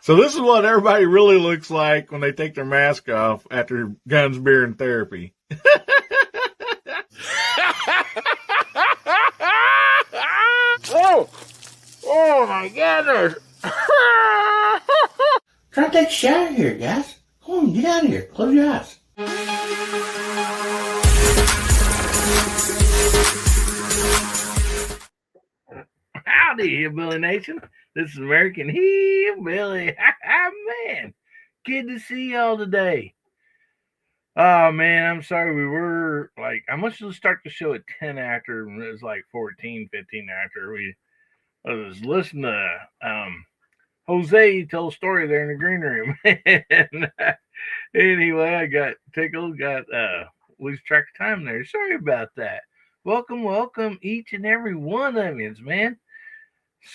So this is what everybody really looks like when they take their mask off after guns, beer, and therapy. Oh my goodness. Try to take a shower here, guys. Come on, get out of here. Close your eyes. Howdy, Hillbilly Nation. This is American Hillbilly. Man, good to see y'all today. Oh, man, I'm sorry. We were like, I must have start the show at 10 after, and it was like 14, 15 after. I was listening to Jose tell a story there in the green room. And, anyway, I got tickled, lose track of time there. Sorry about that. Welcome, each and every one of you, man.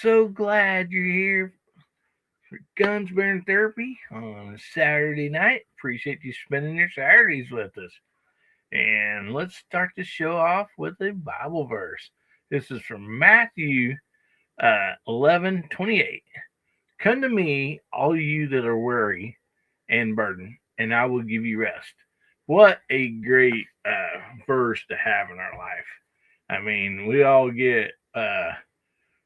So glad you're here for Guns, Beer, and Therapy on a Saturday night. Appreciate you spending your Saturdays with us. And let's start the show off with a Bible verse. This is from Matthew 11:28. Come to me, all you that are weary and burdened, and I will give you rest. What a great verse to have in our life. I mean, we all get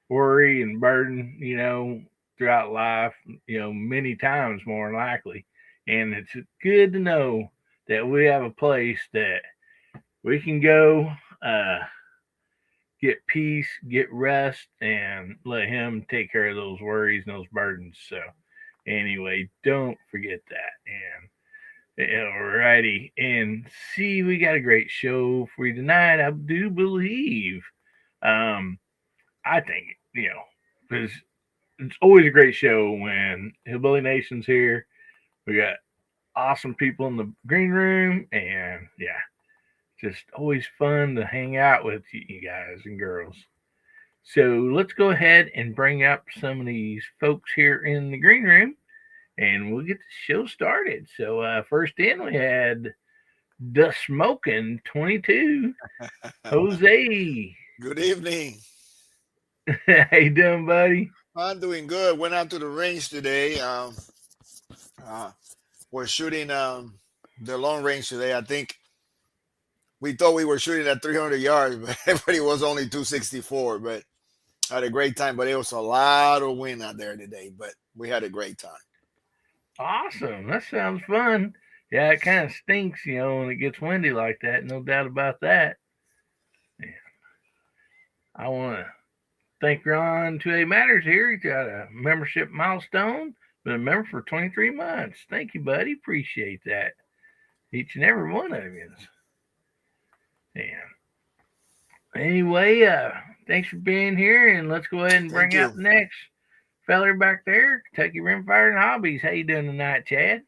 worry and burden, throughout life, many times more than likely. And it's good to know that we have a place that we can go get peace, get rest, and let him take care of those worries and those burdens. So anyway, don't forget that. And alrighty. And see, we got a great show for you tonight. I do believe. I think, because it's always a great show when Hillbilly Nation's here. We got awesome people in the green room, and yeah, just always fun to hang out with you guys and girls. So let's go ahead and bring up some of these folks here in the green room, and we'll get the show started. So first in, we had the Smoking 22, Jose. Good evening. How you doing, buddy? I'm doing good. Went out to the range today. We're shooting the long range today. I think we thought we were shooting at 300 yards, but everybody was only 264. But I had a great time. But it was a lot of wind out there today. But we had a great time. Awesome. That sounds fun. Yeah, it kind of stinks, when it gets windy like that. No doubt about that. Yeah. I want to thank Ron 2A Matters here. He's got a membership milestone. Been a member for 23 months. Thank you, buddy. Appreciate that. Each and every one of you. Yeah. Anyway, thanks for being here, and let's go ahead and bring out the next feller back there, Kentucky Rimfire and Hobbies. How you doing tonight, Chad?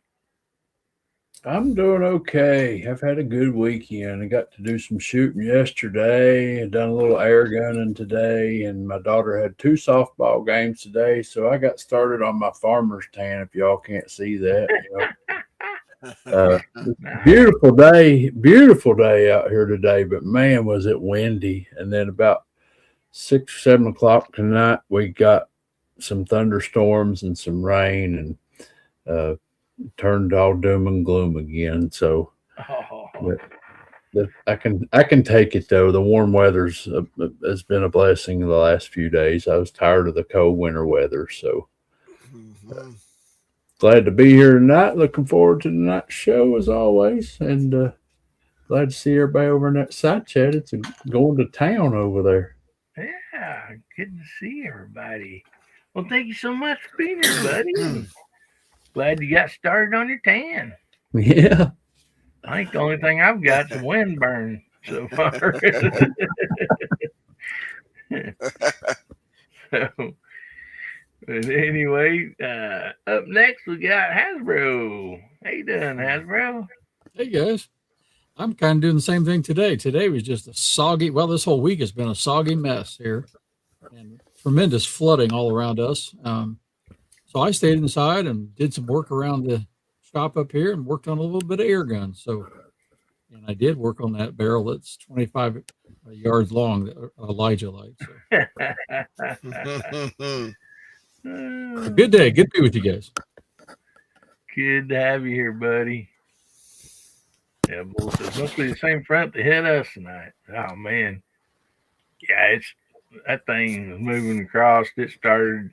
I'm doing okay. I've had a good weekend. I got to do some shooting yesterday. I done a little air gunning today, and my daughter had 2 softball games today, so I got started on my farmer's tan. If y'all can't see that, beautiful day out here today. But man, was it windy! And then about 6 or 7 o'clock tonight, we got some thunderstorms and some rain, and turned all doom and gloom again. So I can take it though. The warm weather's has been a blessing in the last few days. I was tired of the cold winter weather, so glad to be here tonight. Looking forward to tonight's show as always, and glad to see everybody over in that side chat. It's going to town over there. Yeah, good to see everybody. Well, thank you so much for being here, buddy. Glad you got started on your tan. Yeah. I think the only thing I've got is wind burn so far. So, but anyway, up next we got Hasbro. How you doing, Hasbro? Hey guys, I'm kind of doing the same thing today. Today was just a soggy. Well, this whole week has been a soggy mess here, and tremendous flooding all around us. So I stayed inside and did some work around the shop up here and worked on a little bit of air gun. So, and I did work on that barrel that's 25 yards long that Elijah liked. So. Good day. Good to be with you guys. Good to have you here, buddy. Yeah, Bull says must be the same front that hit us tonight. Oh man, yeah, it's that thing was moving across. It started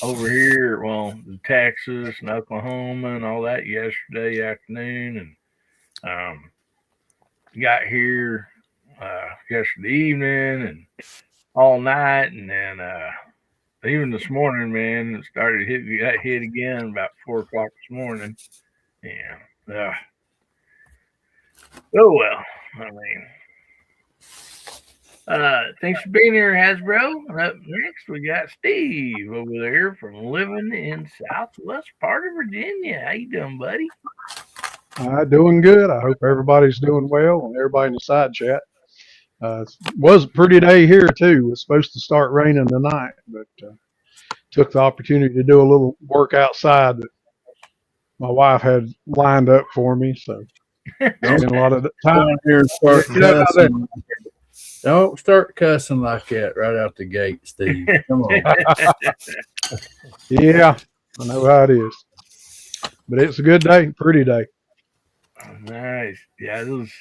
over here, well, Texas and Oklahoma and all that yesterday afternoon, and got here yesterday evening and all night, and then even this morning, man, it started got hit again about 4:00 this morning. Yeah. Oh well. I mean, thanks for being here, Hasbro. Up next, we got Steve over there from living in southwest part of Virginia. How you doing, buddy? Doing good. I hope everybody's doing well and everybody in the side chat. It was a pretty day here too. It was supposed to start raining tonight, but took the opportunity to do a little work outside that my wife had lined up for me. So spent a lot of Come time on here and start Get up out there. cussing. Don't start cussing like that right out the gate, Steve. Come on. Yeah, I know how it is. But it's a good day, pretty day. Nice. Yeah, those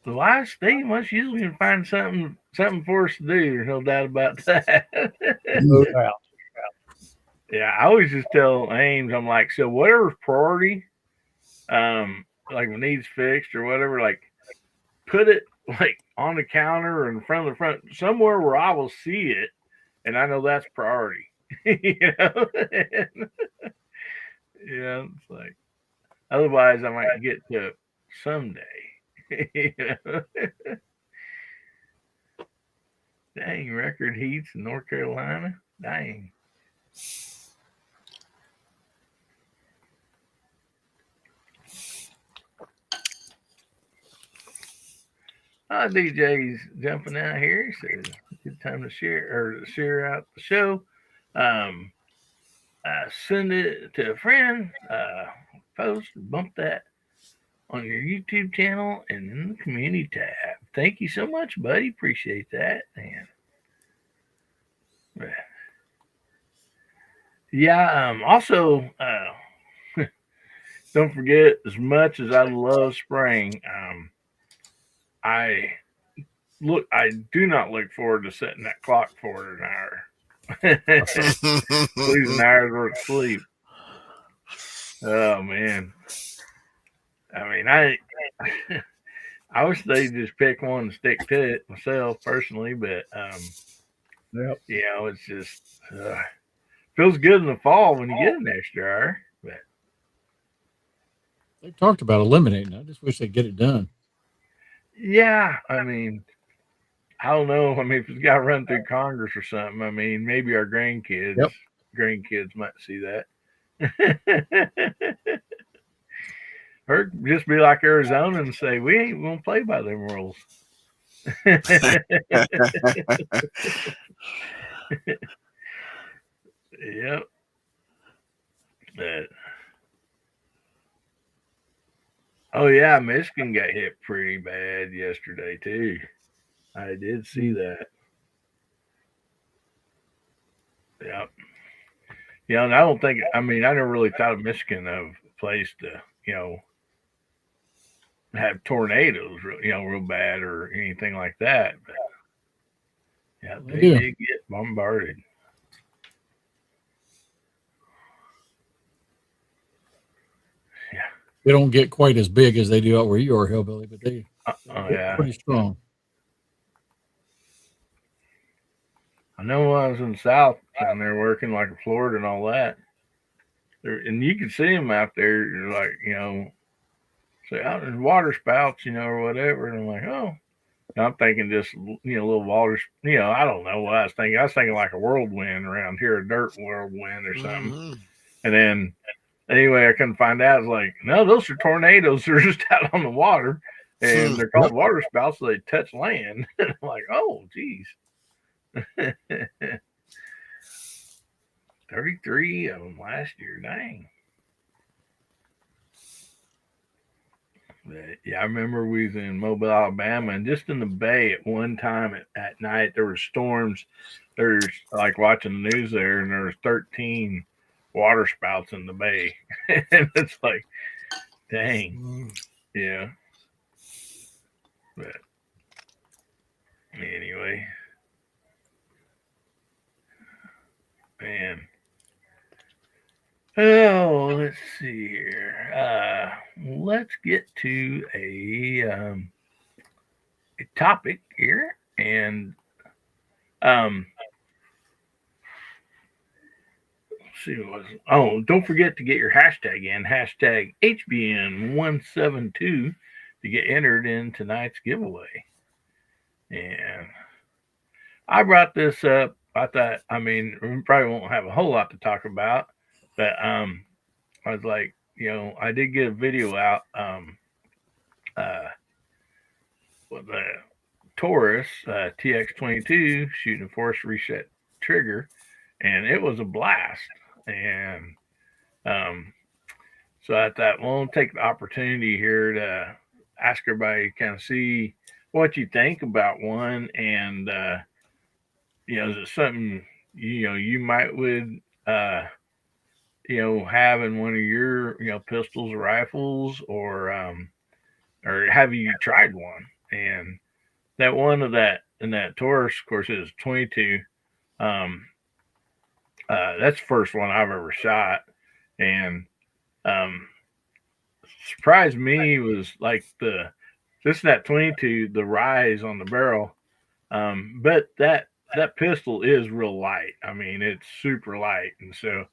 the wife Steve must usually find something for us to do. There's no doubt about that. No doubt. Yeah, I always just tell Ames, I'm like, so whatever's priority, like when needs fixed or whatever, like put it like on the counter or in front of the front, somewhere where I will see it, and I know that's priority. You know, yeah, it's like otherwise I might get to it someday. You know? Dang, record heats in North Carolina. Dang. DJ's jumping out here. He says good time to share out the show. Send it to a friend. Post, bump that on your YouTube channel and in the community tab. Thank you so much, buddy. Appreciate that, man. Yeah. Also, don't forget, as much as I love spraying, I do not look forward to setting that clock for an hour. Losing an hour's worth of sleep. Oh man. I mean, I wish they'd just pick one and stick to it myself personally, but Yep. you know, it's just feels good in the fall when you get an extra hour. But They talked about eliminating. I just wish they'd get it done. yeah, I mean, I don't know. I mean, if it's got to run through Congress or something, I mean, maybe our grandkids might see that. Or just be like Arizona and say, we ain't going to play by them rules. Yep. Oh, yeah, Michigan got hit pretty bad yesterday, too. I did see that. Yep. Yeah, and I don't think, I mean, I never really thought of Michigan of a place to, you know, have tornadoes, real bad or anything like that. But yeah, they did get bombarded. Yeah. They don't get quite as big as they do out where you are, Hillbilly, but they yeah, pretty strong. I know I was in the South down there working like in Florida and all that. And you can see them out there, like, say out in water spouts, or whatever. And I'm like, oh, and I'm thinking just, little water, I don't know what I was thinking. I was thinking like a whirlwind around here, a dirt whirlwind or something. Mm-hmm. And then anyway, I couldn't find out. I was like, no, those are tornadoes. They're just out on the water and they're called water spouts. So they touch land. I'm like, oh, geez. 33 of them last year. Dang. But, yeah, I remember we was in Mobile, Alabama, and just in the bay at one time at night there were storms. There's like watching the news there, and there was 13 water spouts in the bay, and it's like, dang, yeah. But anyway, man. Oh, let's see here. Let's get to a topic here, and let's see what was. Oh, don't forget to get your hashtag in hashtag HBN172 to get entered in tonight's giveaway. And I brought this up. I thought, I mean, we probably won't have a whole lot to talk about. But I was like, I did get a video out with the Taurus TX22 shooting a force reset trigger, and it was a blast. And so I thought, well, I'll take the opportunity here to ask everybody to kind of see what you think about one, and is it something you might would having one of your, pistols or rifles, or have you tried one? And that one of that, and that Taurus, of course, is 22. That's the first one I've ever shot. And surprised me was like just that 22, the rise on the barrel. But that pistol is real light. I mean, it's super light. And so,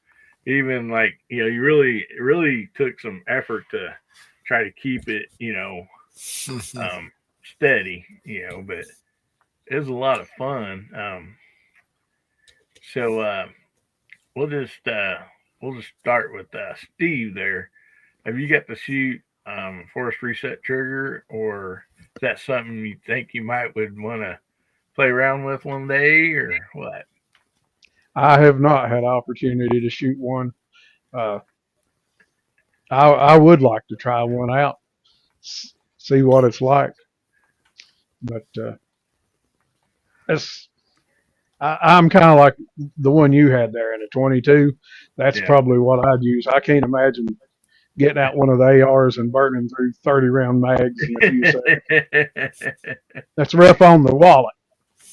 even like, you really took some effort to try to keep it, steady, but it was a lot of fun. So we'll just start with Steve there. Have you got to shoot force reset trigger, or is that something you think you would want to play around with one day, or what? I have not had opportunity to shoot one. I would like to try one out, see what it's like. But I'm kind of like the one you had there in a 22. That's probably what I'd use. I can't imagine getting out one of the ARs and burning through 30 round mags in a few seconds. That's rough on the wallet.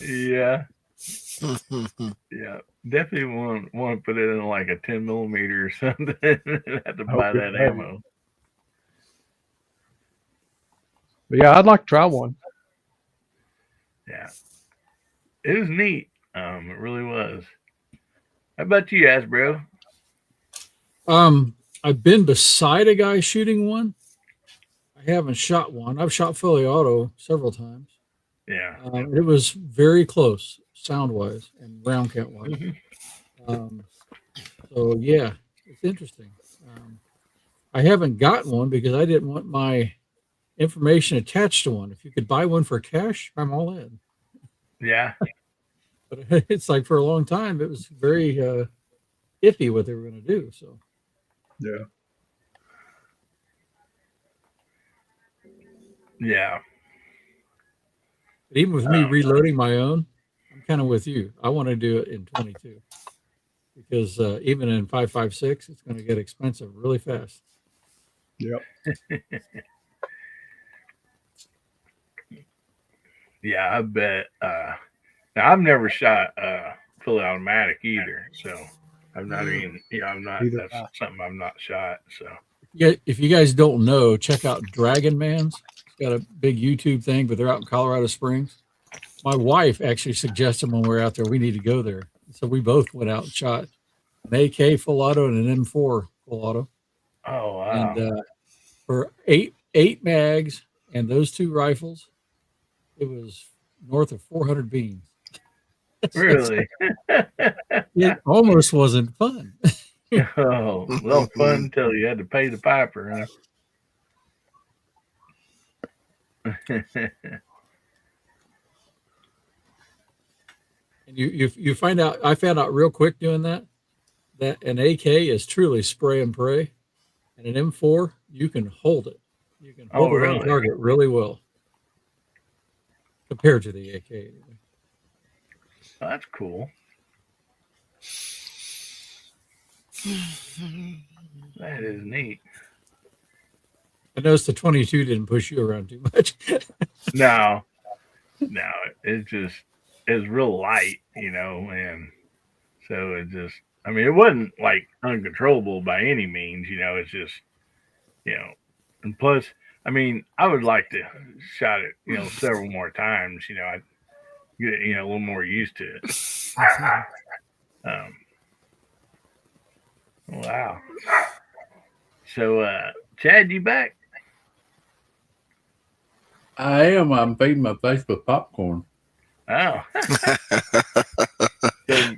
Yeah. Yeah. Definitely want to put it in like a 10 millimeter or something and have to buy that ammo. But yeah, I'd like to try one. Yeah. It was neat. It really was. How about you, Asbro? I've been beside a guy shooting one. I haven't shot one. I've shot fully auto several times. Yeah. It was very close sound wise and round count wise. So yeah, it's interesting. I haven't gotten one because I didn't want my information attached to one. If you could buy one for cash, I'm all in. Yeah. But it's like for a long time, it was very iffy what they were going to do. So yeah. Yeah. But even with me reloading my own, I'm kind of with you. I want to do it in 22 because even in 5.56, it's going to get expensive really fast. Yep. Yeah, I bet. Now I've never shot fully automatic either, so I'm not even. I'm not. Either that's something I've not shot. So yeah, if you guys don't know, check out Dragon Man's. Got a big YouTube thing, but they're out in Colorado Springs. My wife actually suggested when we were out there, we need to go there. So we both went out and shot an AK full auto and an M4 full auto. Oh wow! And for eight mags and those two rifles, it was north of 400 beans. Really? It almost wasn't fun. Oh, well, fun until you had to pay the piper, huh? And you find out, I found out real quick doing that an AK is truly spray and pray, and an M4 you can hold it. You can Oh, hold it on really? target really well compared to the AK. Anyway. Oh, that's cool. That is neat. I noticed the 22 didn't push you around too much. No, no, it's real light, and so it just, I mean, it wasn't like uncontrollable by any means, it's just, and plus, I mean, I would like to shot it, several more times, I get, a little more used to it. Wow. So, Chad, you back? I am. I'm feeding my face with popcorn. Oh. So,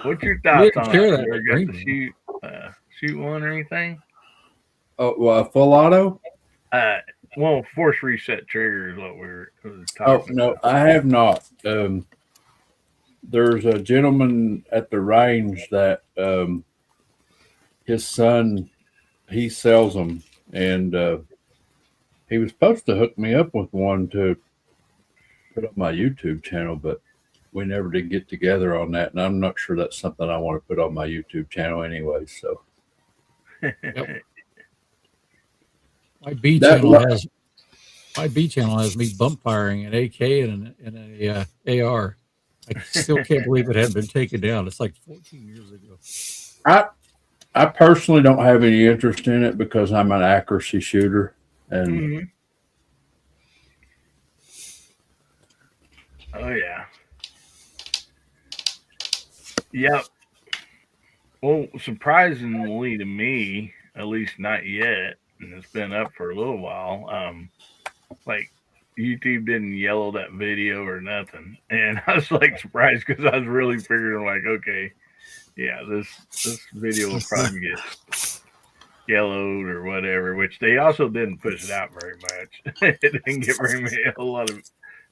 what's your You thoughts didn't on share it? that You with ever got to Greenwood. shoot one or anything? Oh, well, full auto? Well, force reset trigger is what we were Oh, talking no, about. I have not. There's a gentleman at the range that his son, he sells them, and he was supposed to hook me up with one to put on my YouTube channel, but we never did get together on that, and I'm not sure that's something I want to put on my YouTube channel anyway. So Yep. My B That channel lo- has me bump firing an AK and an AR. I still can't believe it hadn't been taken down. It's like 14 years ago. I personally don't have any interest in it because I'm an accuracy shooter, and Mhm. Oh yeah. Yep. Well, surprisingly to me, at least not yet, and it's been up for a little while. Like YouTube didn't yellow that video or nothing, and I was like surprised because I was really figuring like, okay, yeah, this video will probably get yellowed or whatever. Which they also didn't push it out very much. It didn't get a lot of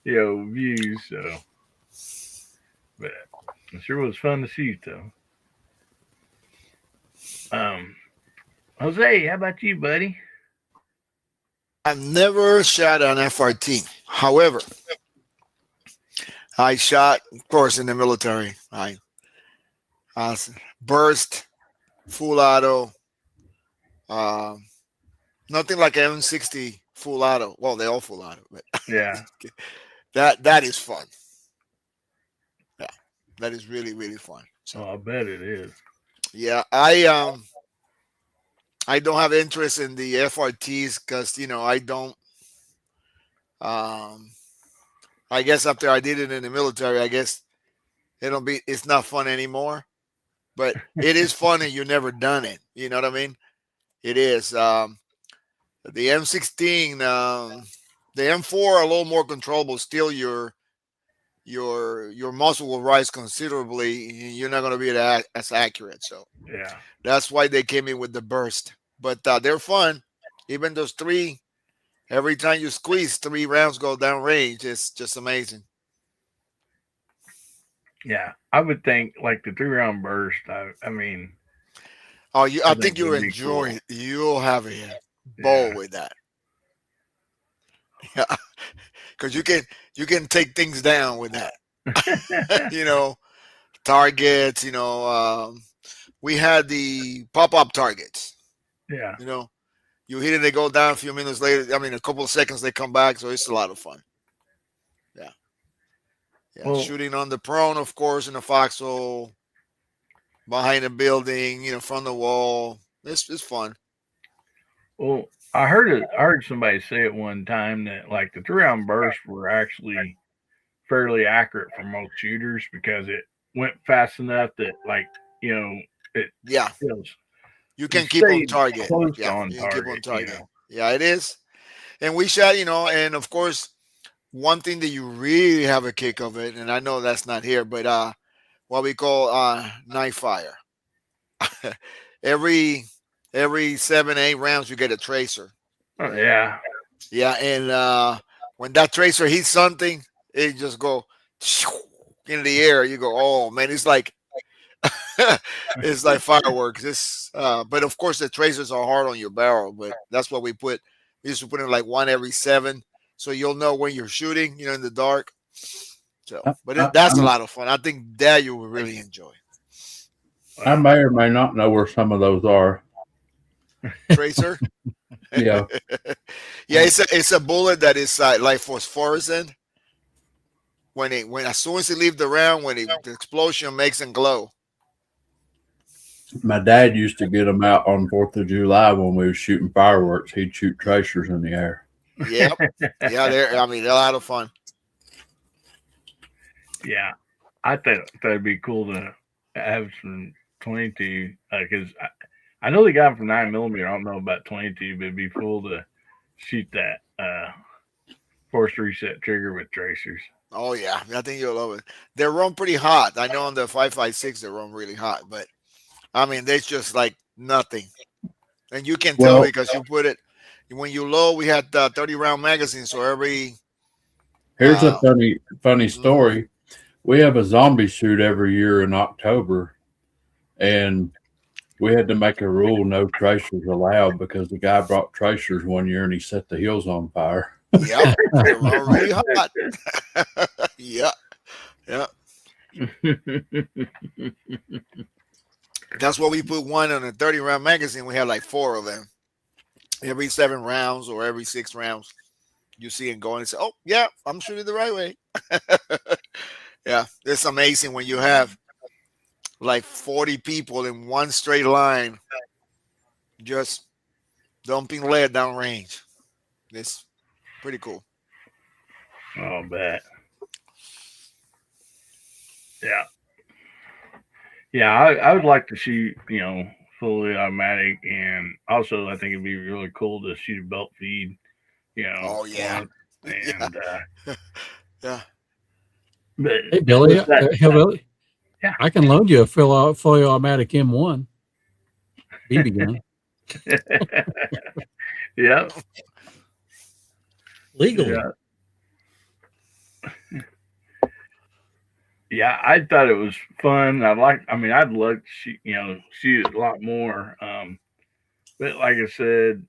views. So, but it sure was fun to see though. Jose, how about you, buddy? I've never shot an FRT. However, I shot, of course, in the military. I burst, full auto. Uh, Nothing like an M60 full auto. Well, they all full auto, but Yeah. that is fun. Yeah, that is really really fun. So Oh, I bet it is. yeah, I don't have interest in the FRTs because I don't. I guess after I did it in the military, I guess it's not fun anymore. But it is fun, and you've never done it. You know what I mean? It is. The M16, the M4 are a little more controllable. Still, your muscle will rise considerably. You're not going to be as accurate. So Yeah. that's why they came in with the burst. But they're fun. Even those three, every time you squeeze, 3 rounds go down range. It's just amazing. Yeah. I would think like the 3-round burst. I mean, Oh, I I think think you'll it'd be enjoy cool. it. You'll have a ball Yeah. with that. Yeah, because you can take things down with that. Targets. We had the pop-up targets. Yeah. You hit it, they go down a few minutes later. I mean, a couple of seconds, they come back. So it's a lot of fun. Yeah. Yeah. Well- Shooting on the prone, of course, in the foxhole, behind the building, from the wall. It's fun. Well, I heard somebody say at one time that like the 3-round bursts were actually fairly accurate for most shooters because it went fast enough that it Yeah. feels You can it keep on stayed target. close Yeah. on You can keep on target, target. Yeah, it is. And we shot, and of course, one thing that you really have a kick of it, and I know that's not here, but what we call night fire. every 7-8 rounds you get a tracer. Oh, yeah. Yeah, and when that tracer hits something, it just go in the air. You go, oh man, it's like it's like fireworks. But of course the tracers are hard on your barrel, but that's what we put We used to put in like one every 7, so you'll know when you're shooting, in the dark. So, but that's a lot of fun. I think that you will really enjoy. I may or may not know where some of those are. Tracer. Yeah. Yeah, it's a bullet that is like phosphorescent. When as soon as it leaves the round, the explosion makes it glow. My dad used to get them out on 4th of July when we were shooting fireworks. He'd shoot tracers in the air. Yep. Yeah, they're a lot of fun. Yeah, I thought it'd be cool to have some 22 because I know they got them for 9mm. I don't know about 22, but it'd be cool to shoot that force reset trigger with tracers. Oh yeah, I think you'll love it. They run pretty hot. I know on the 5.56 they run really hot, but I mean they're just like nothing, and you can tell because you put it when you load. We had 30-round magazines, so every. Here's a funny story. We have a zombie shoot every year in October, and we had to make a rule: no tracers allowed, because the guy brought tracers one year and he set the hills on fire. Yep, they run really hot. Yeah. That's why we put one on a 30-round magazine. We had like 4 of them. Every 7 rounds or every 6 rounds, you see it going and say, "Oh yeah, I'm shooting the right way." Yeah, it's amazing when you have like 40 people in one straight line, just dumping lead down range. It's pretty cool. Oh, bet. Yeah. Yeah, I would like to shoot, fully automatic, and also I think it'd be really cool to shoot a belt feed, Oh yeah. And Yeah. But Hey, Billy, Hillbilly. Yeah. I can loan you a fully automatic M1 BB gun. Yeah. Legally. Yeah, I thought it was fun. I'd love to shoot, shoot it a lot more. But like I said,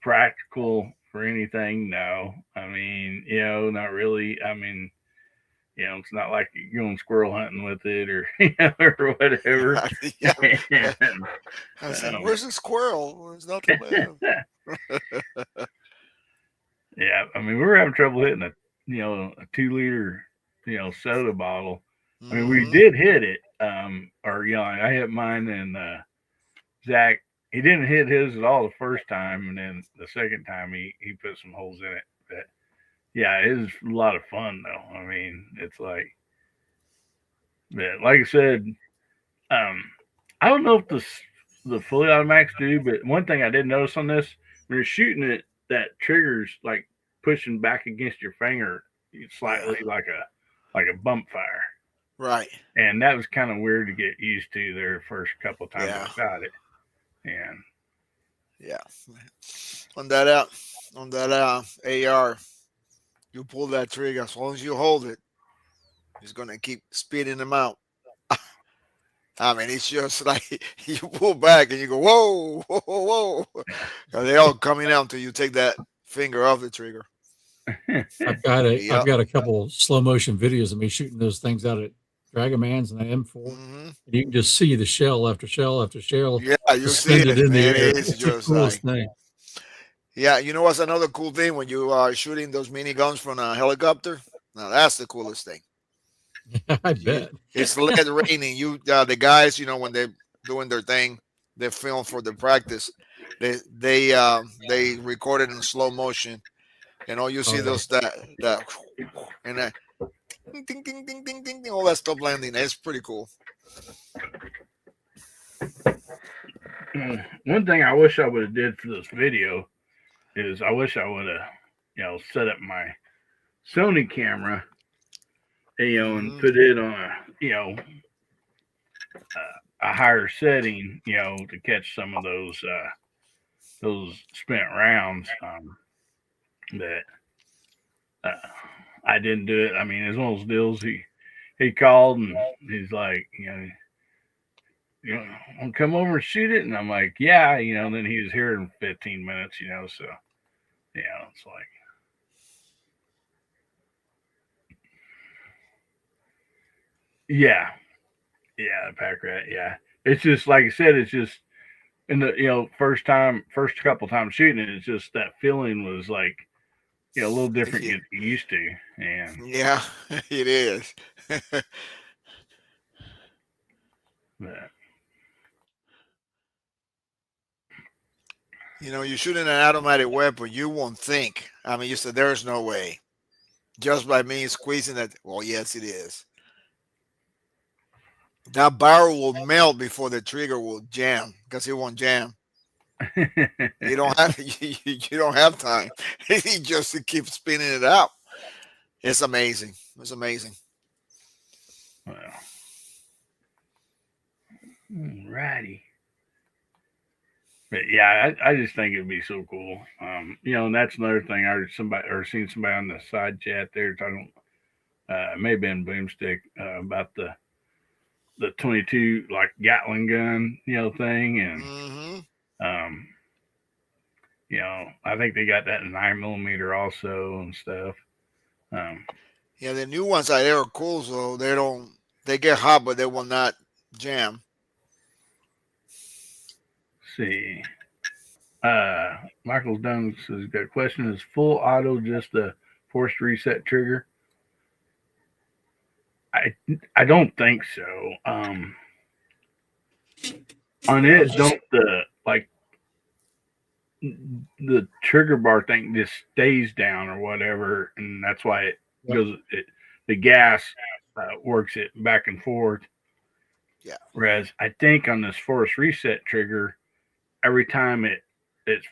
practical for anything, no. I mean, not really. I mean, it's not like you're going squirrel hunting with it or or whatever. Yeah. I said, "Where's the squirrel? There's nothing left." Yeah, I mean, we were having trouble hitting a 2-liter soda bottle. I mean, we did hit it. I hit mine, and Zach, he didn't hit his at all the first time, and then the second time he put some holes in it. But yeah, it was a lot of fun though. I mean, it's like I said, I don't know if the fully automatics do, but one thing I did notice on this, when you're shooting it, that trigger's like pushing back against your finger slightly, like a bump fire. Right. And that was kind of weird to get used to there first couple of times I got it. And yeah, on that AR, you pull that trigger, as long as you hold it, it's gonna keep spitting them out. I mean, it's just like you pull back and you go, whoa, whoa, whoa. They're all coming out until you take that finger off the trigger. I've got a couple slow motion videos of me shooting those things out at Dragamans and the M4. Mm-hmm. And you can just see the shell after shell after shell. Yeah, you see it, in man. the air. It's just the like, thing. yeah, you know what's another cool thing when you are shooting those mini guns from a helicopter? Now that's the coolest thing. I bet. It's lead raining. The guys, when they're doing their thing, they film for the practice. They record it in slow motion, and all you see those that and that ding ding ding ding ding ding, all that stuff landing. It's pretty cool. One thing I wish I would have did for this video is I wish I would have set up my Sony camera, and put it on a higher setting, to catch some of those spent rounds. But I didn't do it. I mean, it's one of those deals. He called and he's like, want to come over and shoot it? And I'm like, yeah, and then he was here in 15 minutes, so Yeah, it's like, yeah, the pack rat. Yeah, it's just like I said. It's just in the first couple times shooting it. It's just that feeling was like a little different Yeah, you used to, and yeah, it is. but, You shoot in an automatic weapon, you won't think. I mean, you said there's no way. Just by me squeezing it. Well, yes, it is. That barrel will melt before the trigger will jam because it won't jam. You don't have you don't have time. He just keeps spinning it out. It's amazing. It's amazing. well, righty. But yeah, I just think it'd be so cool. And that's another thing. I heard seen somebody on the side chat there talking. It may have been Boomstick about the 22 like Gatling gun, thing, and Hmm. um, I think they got that in 9mm also and stuff. Um, Yeah, the new ones are cool, so they get hot, but they will not jam. see, Michael's done says got a question: is full auto just a forced reset trigger? I don't think so. On it, don't the trigger bar thing just stays down or whatever, and that's why it goes. The gas works it back and forth. Yeah. Whereas I think on this force reset trigger, every time it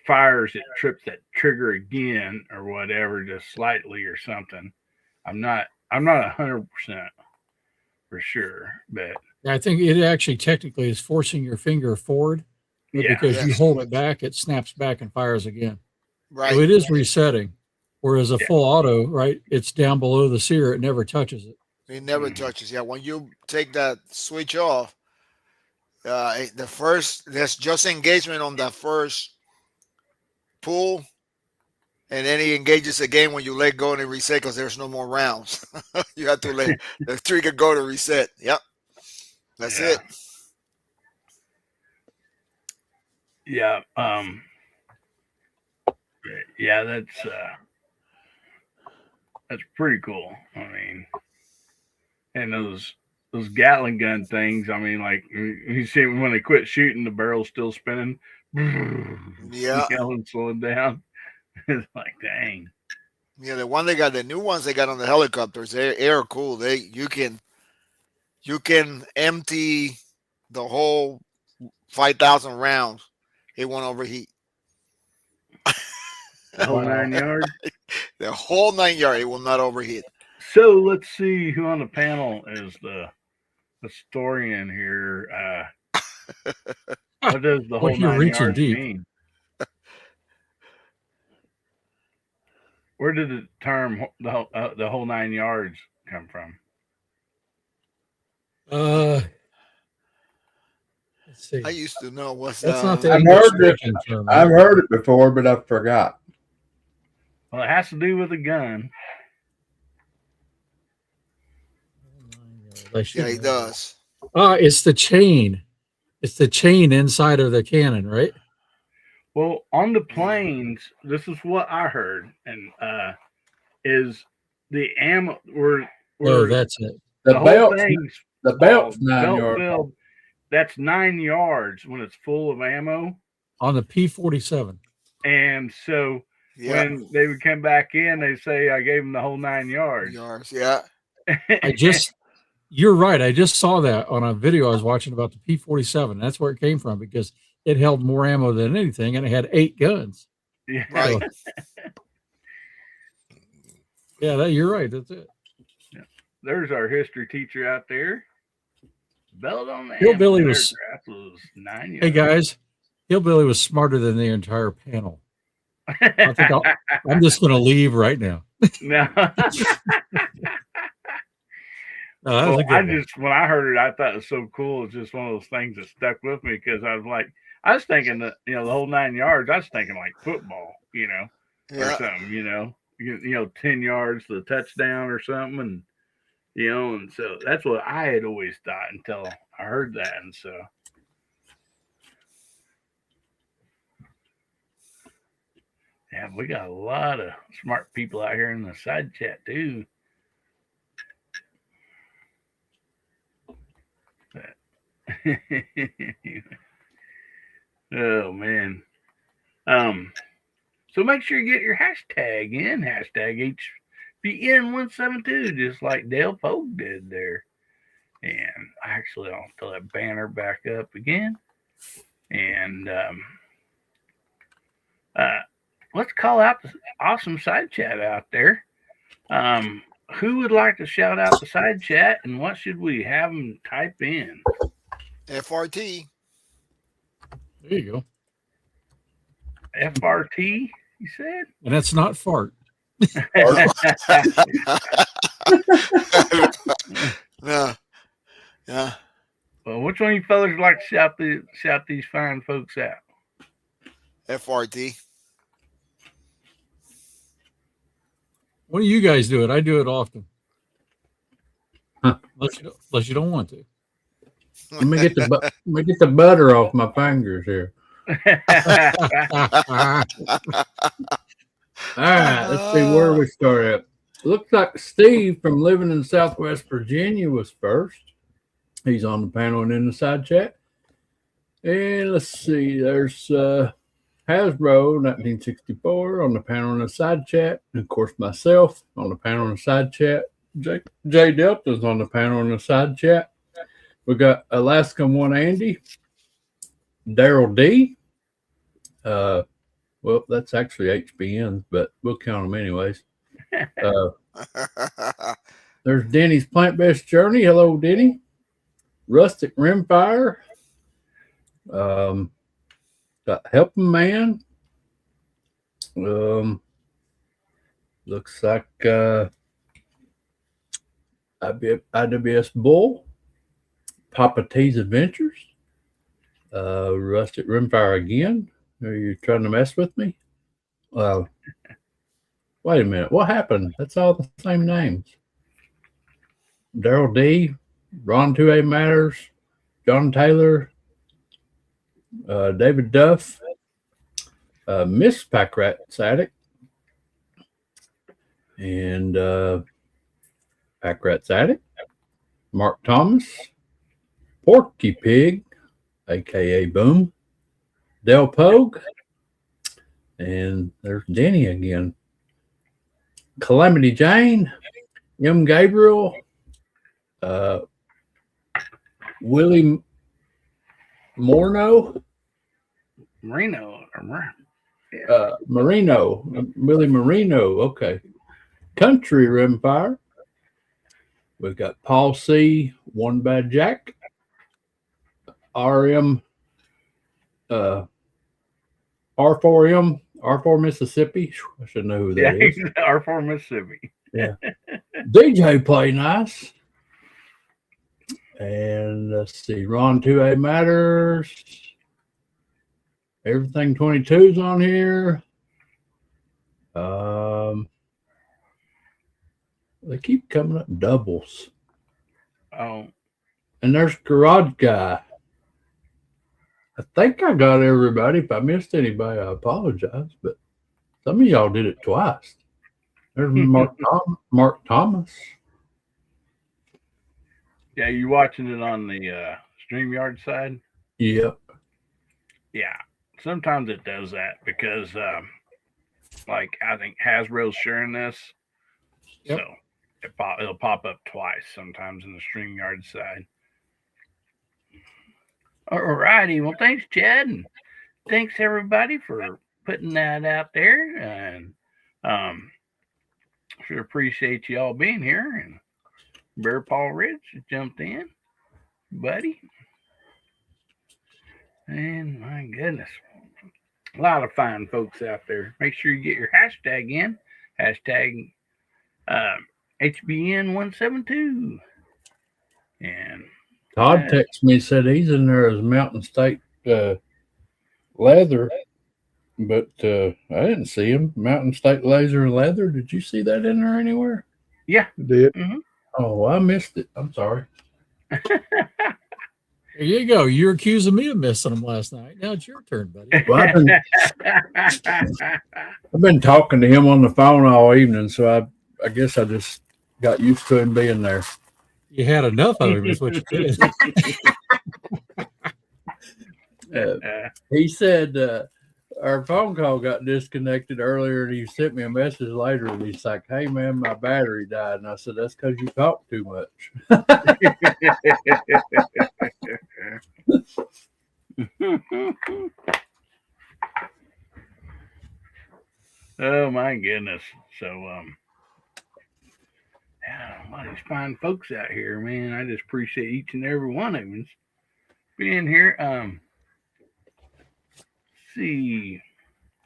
fires, it trips that trigger again or whatever, just slightly or something. I'm not 100% for sure, but I think it actually technically is forcing your finger forward, but yeah, because you Yes. hold it back, it snaps back and fires again. Right. So it is resetting. Whereas a Yeah. full auto, right, it's down below the sear, it never touches it. It never touches. Yeah, when you take that switch off, there's just engagement on that first pull, and then he engages again when you let go and it reset because there's no more rounds. You have to let the trigger go to reset. Yep, that's Yeah. it. Yeah. Yeah, that's pretty cool. I mean, and those Gatling gun things. I mean, like you see when they quit shooting, the barrel's still spinning. Yeah, And slowing down. It's like, dang. yeah. The new ones they got on the helicopters. They're cool. You can empty the whole 5,000 rounds. It won't overheat. The whole Wow. 9 yards. The whole 9 yard. It will not overheat. So let's see who on the panel is the historian here. What does the whole you're 9 reaching yards deep. mean? Where did the term the whole 9 yards come from? Let's see. I used to know what's That's not the I've English heard it. speaking term. I've heard it before, but I forgot. Well, it has to do with a gun. I should Yeah, he know. does. It's the chain. It's the chain inside of the cannon, right? Well, on the planes, this is what I heard, and is the ammo Oh, that's it. The whole belt's thing's the belt's called 9 belt yards. filled. That's 9 yards when it's full of ammo, On the P-47. and so Yeah, when they would come back in, they say I gave them the whole 9 yards. yards. Yeah, You're right. I just saw that on a video I was watching about the P-47. That's where it came from because it held more ammo than anything, and it had 8 guns. Yeah. right. Yeah, you're right. That's it. There's our history teacher out there. Belt on the Hillbilly ammo was- aircraft was 9 yards. Hey guys, Hillbilly was smarter than the entire panel. I think I'm just going to leave right now. No. No, that was Well, a good one. when I heard it, I thought it was so cool. It's just one of those things that stuck with me because I was thinking that, the whole 9 yards, I was thinking like football, Yeah. something, you know, 10 yards to the touchdown or something. And, and so that's what I had always thought until I heard that. And so, yeah, we got a lot of smart people out here in the side chat too. Oh man. So make sure you get your hashtag in, hashtag HBN172, just like Dale Pogue did there. And actually, I'll throw that banner back up again. And let's call out the awesome side chat out there. Who would like to shout out the side chat, and what should we have them type in? FRT. There you go. FRT, you said? And that's not fart. No. Yeah. Well, which one of you fellas would like to shout these fine folks out? FRT. When do you guys do it? I do it often. Huh. Unless you don't want to. Let me get the butter off my fingers here. All right, let's see where we start at. Looks like Steve from living in Southwest Virginia was first. He's on the panel and in the side chat. And let's see, there's Hasbro 1964 on the panel and the side chat. And of course, myself on the panel and the side chat. Jay Delta's on the panel and the side chat. We got Alaska One Andy, Daryl D. Well, that's actually HBN's, but we'll count them anyways. There's Denny's Plant-Based Journey. Hello, Denny. Rustic Rimfire. Got Helping Man. Looks like IWS Bull. Papa T's Adventures. Rustic Rimfire again. Are you trying to mess with me? Wait a minute. What happened? That's all the same names. Daryl D, Ron 2A Matters, John Taylor, David Duff, Miss Packrat Saddick, and Packrat Saddick, Mark Thomas, Porky Pig, aka Boom, Del Pogue, and there's Denny again. Calamity Jane, M. Gabriel, Willie Morno, Marino. Willie Marino. Okay. Country Rimfire. We've got Paul C. One Bad Jack, RM, R4M, R4 Mississippi. I should know who that is. R4 Mississippi. Yeah. DJ Play Nice. And let's see, Ron 2A Matters. Everything 22's on here. They keep coming up doubles. Oh. And there's Garage Guy. I think I got everybody. If I missed anybody, I apologize. But some of y'all did it twice. There's Mark Thomas. Yeah, you watching it on the StreamYard side? Yep. Yeah. Sometimes it does that because, like, I think Hasbro's sharing this. Yep. So it'll pop up twice sometimes in the StreamYard side. All righty. Well, thanks, Chad. And thanks, everybody, for putting that out there. And sure appreciate you all being here. And Bear Paul Ridge jumped in, buddy. And my goodness, a lot of fine folks out there. Make sure you get your hashtag in. Hashtag HBN172. And Todd texted me, said he's in there as Mountain State leather but I didn't see him. Mountain State Laser and Leather. Did you see that in there anywhere? Yeah. Did. Oh, I missed it. I'm sorry. There you go. You're accusing me of missing them last night. Now it's your turn, buddy. Well, I've been talking to him on the phone all evening, so I guess I just got used to him being there. You had enough of him, is what you did. He said our phone call got disconnected earlier, and he sent me a message later, and he's like, "Hey, man, my battery died." And I said, "That's because you talk too much." Oh my goodness. So yeah, a lot of these fine folks out here, man. I just appreciate each and every one of them being here. See.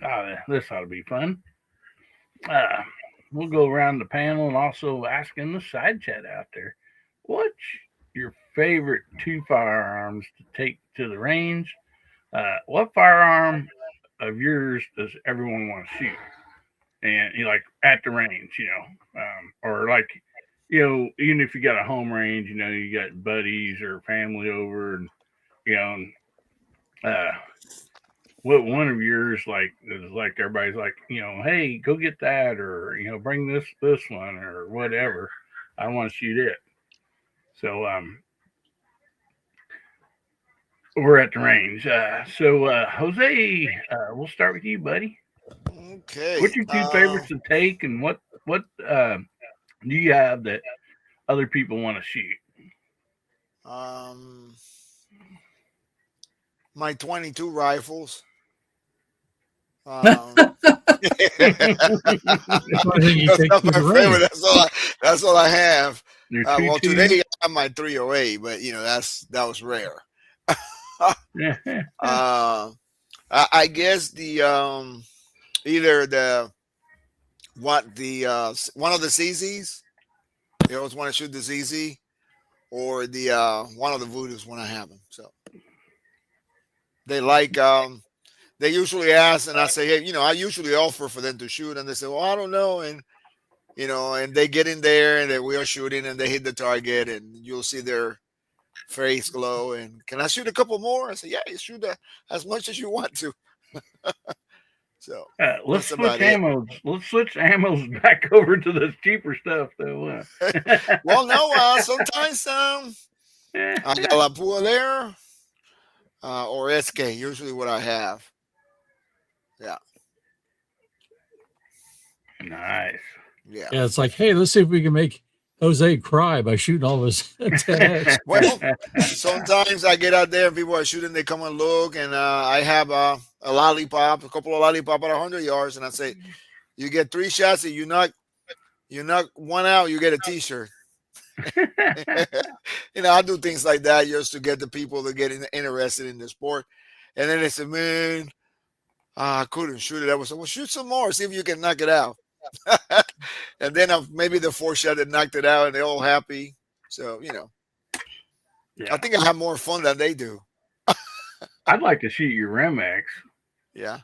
Oh, this ought to be fun. We'll go around the panel and also asking the side chat out there, what's your favorite 2 firearms to take to the range? What firearm of yours does everyone want to shoot? And you like at the range, or like, even if you got a home range, you got buddies or family over, and what one of yours like is like everybody's like, hey, go get that, or bring this one or whatever. I want to shoot it. So we're at the range. So Jose, we'll start with you, buddy. Okay. What's your 2 favorites to take, and what do you have that other people want to shoot? My 22 rifles. That's one thing you That's take not to my the favorite. range. That's all I have. Your Well, 2.2? today I have my 308, but that was rare. I guess the either the one of the CZs. They always want to shoot the ZZ, or the one of the Voodoos when I have them. So they like they usually ask, and I say, hey, I usually offer for them to shoot, and they say, well, I don't know, and and they get in there and we are shooting and they hit the target, and you'll see their face glow. And can I shoot a couple more? I say, yeah, you shoot as much as you want to. So let's that's switch about it. ammos. Let's switch ammos back over to the cheaper stuff, though. Well, no, sometimes I got La Pua there, or SK, usually what I have. Yeah. Nice. Yeah. Yeah, it's like, hey, let's see if we can make Jose cry by shooting all of his 10X. Well, sometimes I get out there and people are shooting, they come and look, and I have a lollipop, a couple of lollipop at 100 yards, and I say, you get 3 shots, and you knock one out, you get a T-shirt. I do things like that just to get the people to get interested in the sport. And then they say, man, I couldn't shoot it. I was like, well, shoot some more, see if you can knock it out. And then maybe the 4 shot that knocked it out, and they're all happy. So, Yeah. I think I have more fun than they do. I'd like to shoot your Remex. Yeah.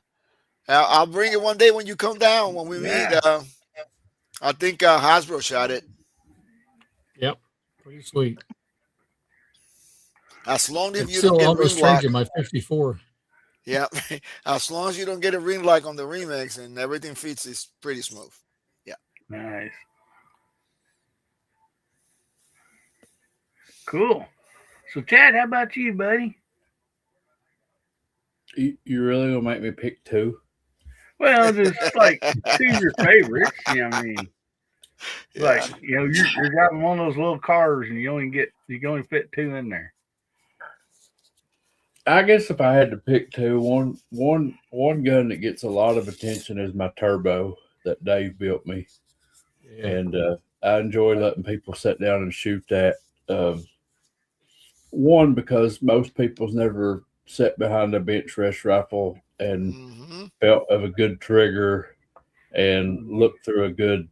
I'll bring it one day when you come down, when we meet. I think Hasbro shot it. Yep, pretty sweet. As long as It's you don't still get almost ring lock. changing my 54. Yeah. As long as you don't get a ring lock on the Remix and everything fits, it's pretty smooth. Yeah. Nice. Cool. So, Chad, how about you, buddy? You really gonna make me pick 2? Well, just like choose your favorites. I mean, Yeah. like you're driving one of those little cars, and you can only fit 2 in there. I guess if I had to pick 2, one gun that gets a lot of attention is my turbo that Dave built me, Yeah. and I enjoy letting people sit down and shoot that. One, because most people's never sat behind a bench rest rifle and Mm-hmm. felt of a good trigger and looked through a good,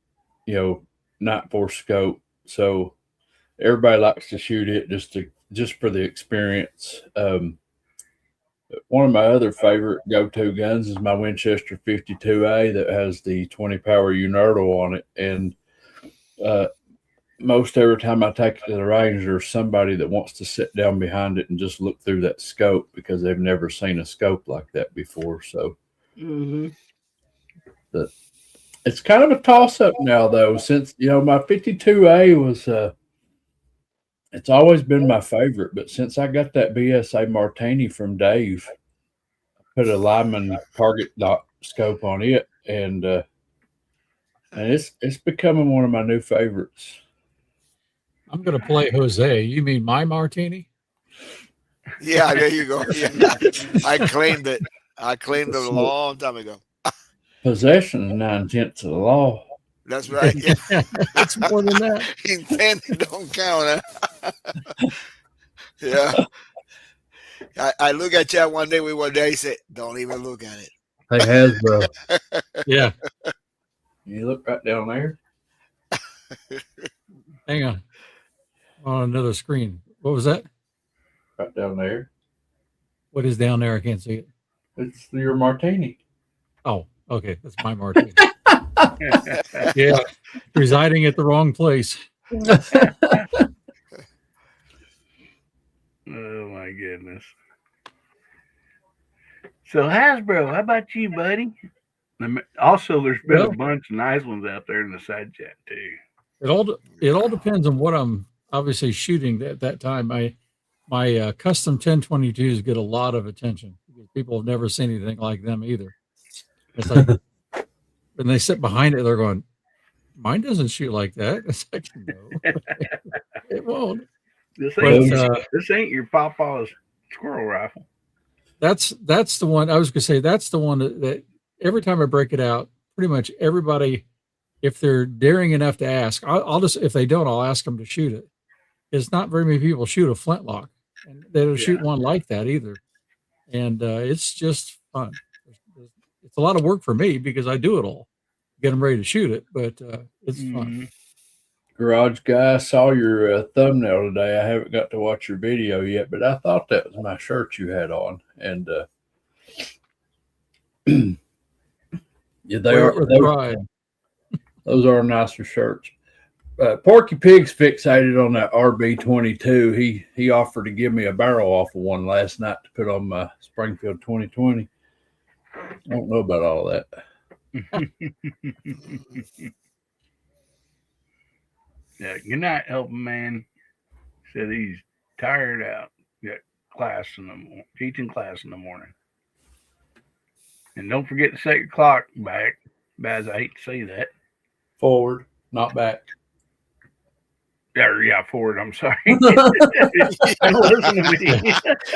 night force scope. So everybody likes to shoot it just for the experience. One of my other favorite go-to guns is my Winchester 52A that has the 20 power Unertl on it. And most every time I take it to the range, there's somebody that wants to sit down behind it and just look through that scope because they've never seen a scope like that before. So it's kind of a toss-up now, though, since, my 52A was it's always been my favorite, but since I got that BSA Martini from Dave, I put a Lyman target dot scope on it, and it's becoming one of my new favorites. I'm going to play Jose. You mean my Martini? Yeah, there you go. Yeah. I claimed it. I claimed it a long time ago. Possession is 9/10 of the law. That's right. Yeah. It's more than that. Intent don't count, huh? Yeah. I look at Chad one day. We were there. He said, "Don't even look at it." Hey, Hasbro. Yeah. You look right down there. Hang on. On another screen. What was that? Right down there. What is down there? I can't see it. It's your Martini. Oh, okay. That's my Martini. Yeah. Residing at the wrong place. Oh my goodness. So Hasbro, how about you, buddy? Also, there's been a bunch of nice ones out there in the side chat too. It all depends on what I'm obviously shooting at that time. My custom 1022s get a lot of attention because people have never seen anything like them either. It's like when they sit behind it, they're going, "Mine doesn't shoot like that." It's like, no, it won't. This ain't your Papa's squirrel rifle. That's the one I was gonna say. That's the one that every time I break it out, pretty much everybody, if they're daring enough to ask, I'll just, if they don't, I'll ask them to shoot it. It's not very many people shoot a flintlock, and they don't shoot one like that either. And it's just fun. It's a lot of work for me because I do it all, get them ready to shoot it, but it's fun. Garage guy, I saw your thumbnail today. I haven't got to watch your video yet, but I thought that was my shirt you had on, and yeah, those are nicer shirts. Porky Pig's fixated on that RB22. He offered to give me a barrel off of one last night to put on my Springfield 2020. I don't know about all that. Yeah, good night, helping man. Said he's tired out. Got class teaching class in the morning. And don't forget to set your clock back. Bad as I hate to say that. Forward, not back. Yeah, forward. I'm sorry. Don't listen to me.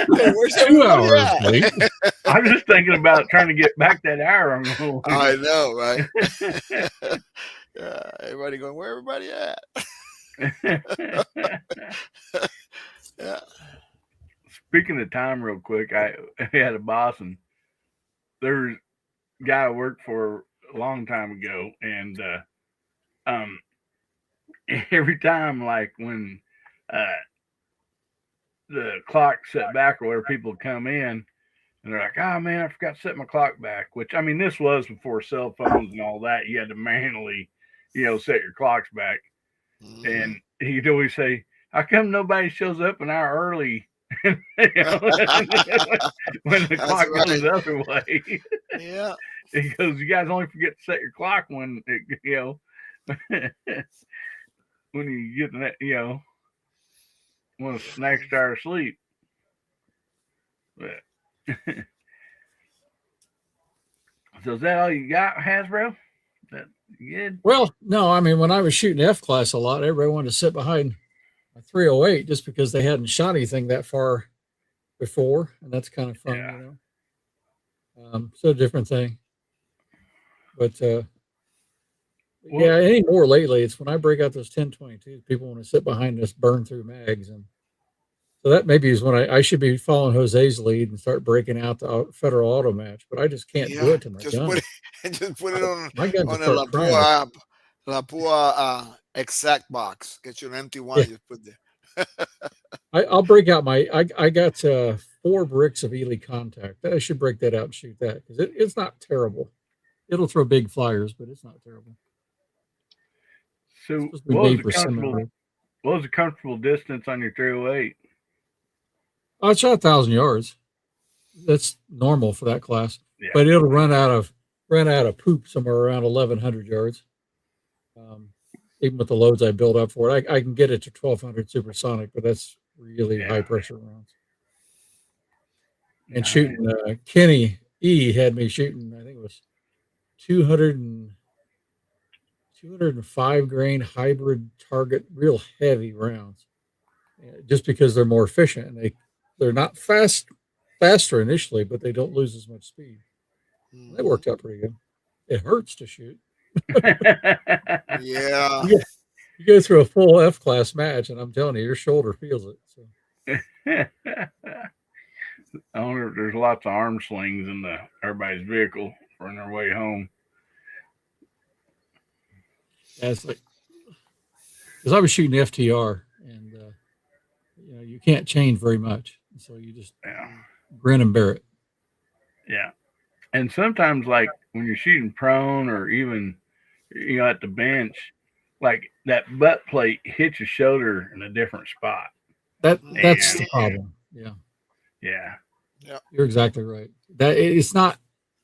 Where's 2 hours late. I'm just thinking about trying to get back that hour. I know, right? Everybody going, where everybody at? Yeah. Speaking of time, real quick, I had a boss, and there was a guy I worked for a long time ago, and every time, like when the clock set back or whatever, people come in and they're like, "Oh man, I forgot to set my clock back." Which, I mean, this was before cell phones and all that. You had to manually, set your clocks back. And he'd always say, "How come nobody shows up an hour early?" when the clock goes the other way. Yeah. He goes, "You guys only forget to set your clock when when you get that, when it's an extra hour of sleep." But so is that all you got, Hasbro? That good? Well, no, I mean, when I was shooting F class a lot, everybody wanted to sit behind a 308 just because they hadn't shot anything that far before, and that's kind of fun, so a different thing. But yeah, any more lately, it's when I break out those 1022s, people want to sit behind us, burn through mags, and so that maybe is when I should be following Jose's lead and start breaking out the Federal Auto Match, but I just can't do it to my gun. Just put it on My gun on a La Pua exact box. Get you an empty one. Just put there. I'll break out I got 4 bricks of Ely Contact. I should break that out and shoot that because it's not terrible. It'll throw big flyers, but it's not terrible. So It's supposed to be made for cement. what was the comfortable distance on your 308? I shot 1,000 yards. That's normal for that class, Yeah. but it'll run out of poop somewhere around 1,100 yards. Even with the loads I build up for it, I can get it to 1,200 supersonic, but that's really high pressure rounds. And shooting, Kenny E had me shooting, I think it was 205 grain hybrid target, real heavy rounds, just because they're more efficient and they're not faster initially, but they don't lose as much speed. That worked out pretty good. It hurts to shoot. Yeah. You go through a full F class match, and I'm telling you, your shoulder feels it. So. I wonder if there's lots of arm slings in everybody's vehicle on their way home. Yeah, it's like, because I was shooting FTR, and you can't change very much, so you just grin and bear it. Yeah, and sometimes, like when you're shooting prone or even at the bench, like that butt plate hits your shoulder in a different spot. That's the problem. Yeah. Yeah. You're exactly right. That it's not,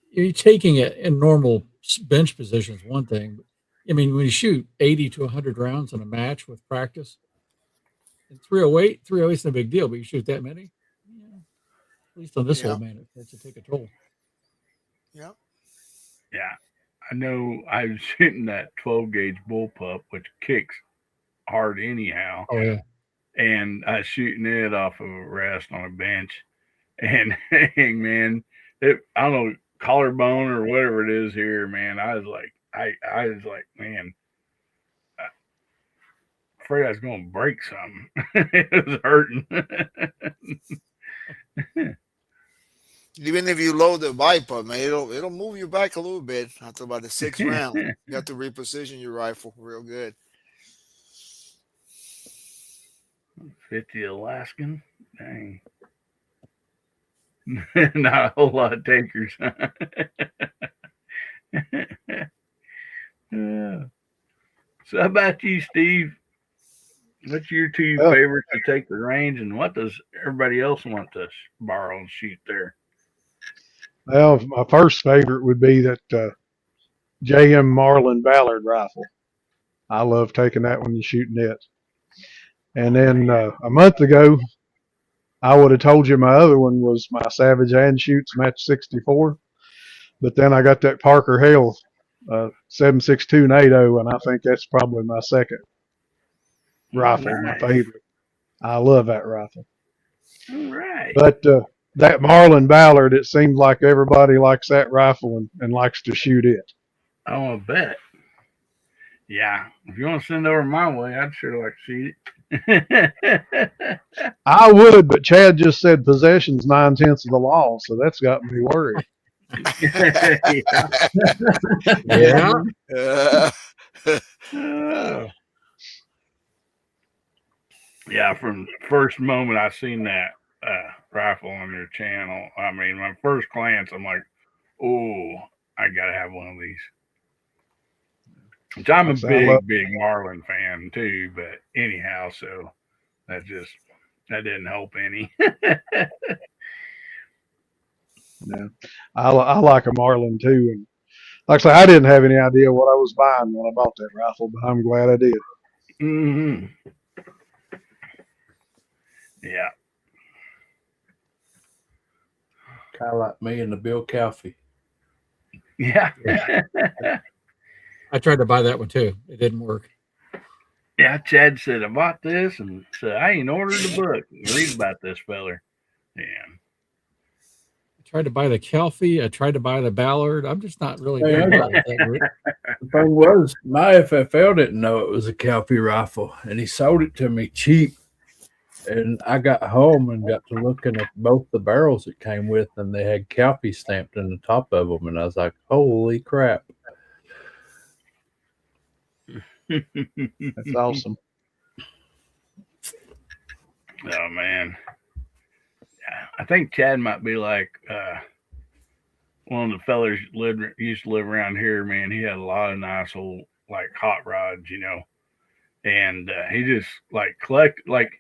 you're taking it in normal bench positions, one thing. But, I mean, when you shoot 80 to 100 rounds in a match with practice, and 308 is no big deal, but you shoot that many, at least on this old man, it starts to take a toll. Yeah. Yeah. I know I was shooting that 12 gauge bullpup, which kicks hard anyhow. Oh, yeah. And I was shooting it off of a rest on a bench. And dang, man, I don't know, collarbone or whatever it is here, man. I was like, man, afraid I was going to break something. It was hurting. Even if you load the Viper, man, it'll move you back a little bit after about the 6th round. You have to reposition your rifle real good. 50 Alaskan, dang. Not a whole lot of takers. Yeah. So how about you, Steve? What's your two favorites to take the range, and what does everybody else want to borrow and shoot there? Well, my first favorite would be that JM Marlin Ballard rifle. I love taking that when you're shooting it. And then a month ago, I would have told you my other one was my Savage Anschutz Match 64. But then I got that Parker Hale 7.62 NATO, and I think that's probably my second rifle, my favorite. I love that rifle. All right. But that Marlin Ballard, it seems like everybody likes that rifle and likes to shoot it. Oh, I bet. Yeah. If you want to send over my way, I'd sure like to see it. I would, but Chad just said possession's 9/10 of the law, so that's got me worried. Yeah, from the first moment I seen that rifle on your channel, I mean, my first glance, I'm like, oh, I gotta have one of these. Which I'm a big Marlin fan too, but anyhow, so that didn't help any. Yeah, I like a Marlin too, and like I say, I didn't have any idea what I was buying when I bought that rifle, but I'm glad I did. Mm-hmm. Yeah. Kind of like me and the Bill Calfee. Yeah. I tried to buy that one too. It didn't work. Yeah, Chad said, I bought this and said, I ain't ordered a book. Read about this feller. Yeah. I tried to buy the Calfee. I tried to buy the Ballard. I'm just not really Hey, good at that. The thing was, my FFL didn't know it was a Calfee rifle, and he sold it to me cheap. And I got home and got to looking at both the barrels it came with, and they had Calfee stamped in the top of them. And I was like, holy crap. That's awesome. Oh, man. Yeah, I think Chad might be like one of the fellers used to live around here. Man, he had a lot of nice old like hot rods, and he just like collect like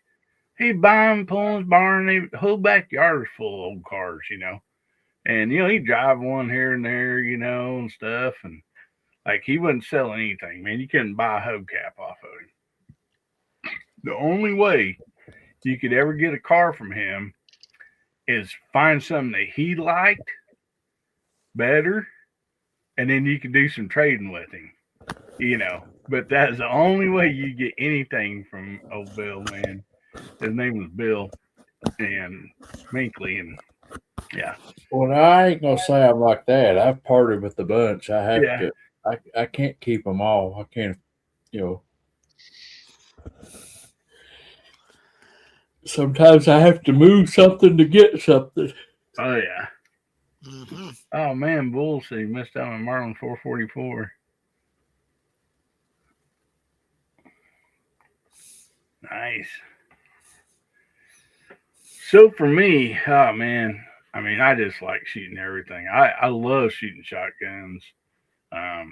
he'd buy them, pull in his barn. The whole backyard was full of old cars, and he'd drive one here and there, and stuff, and like he wasn't selling anything, man. You couldn't buy a hubcap off of him. The only way you could ever get a car from him is find something that he liked better, and then you could do some trading with him, But that's the only way you get anything from old Bill, man. His name was Bill and Minkley, and yeah. Well, I ain't gonna say I'm like that. I've partied with the bunch. I have Yeah. to. I can't keep them all. I can't. Sometimes I have to move something to get something. Oh yeah. Mm-hmm. Oh man, Bull said he missed out on Marlin 444. Nice. So for me, oh man, I mean, I just like shooting everything. I love shooting shotguns. I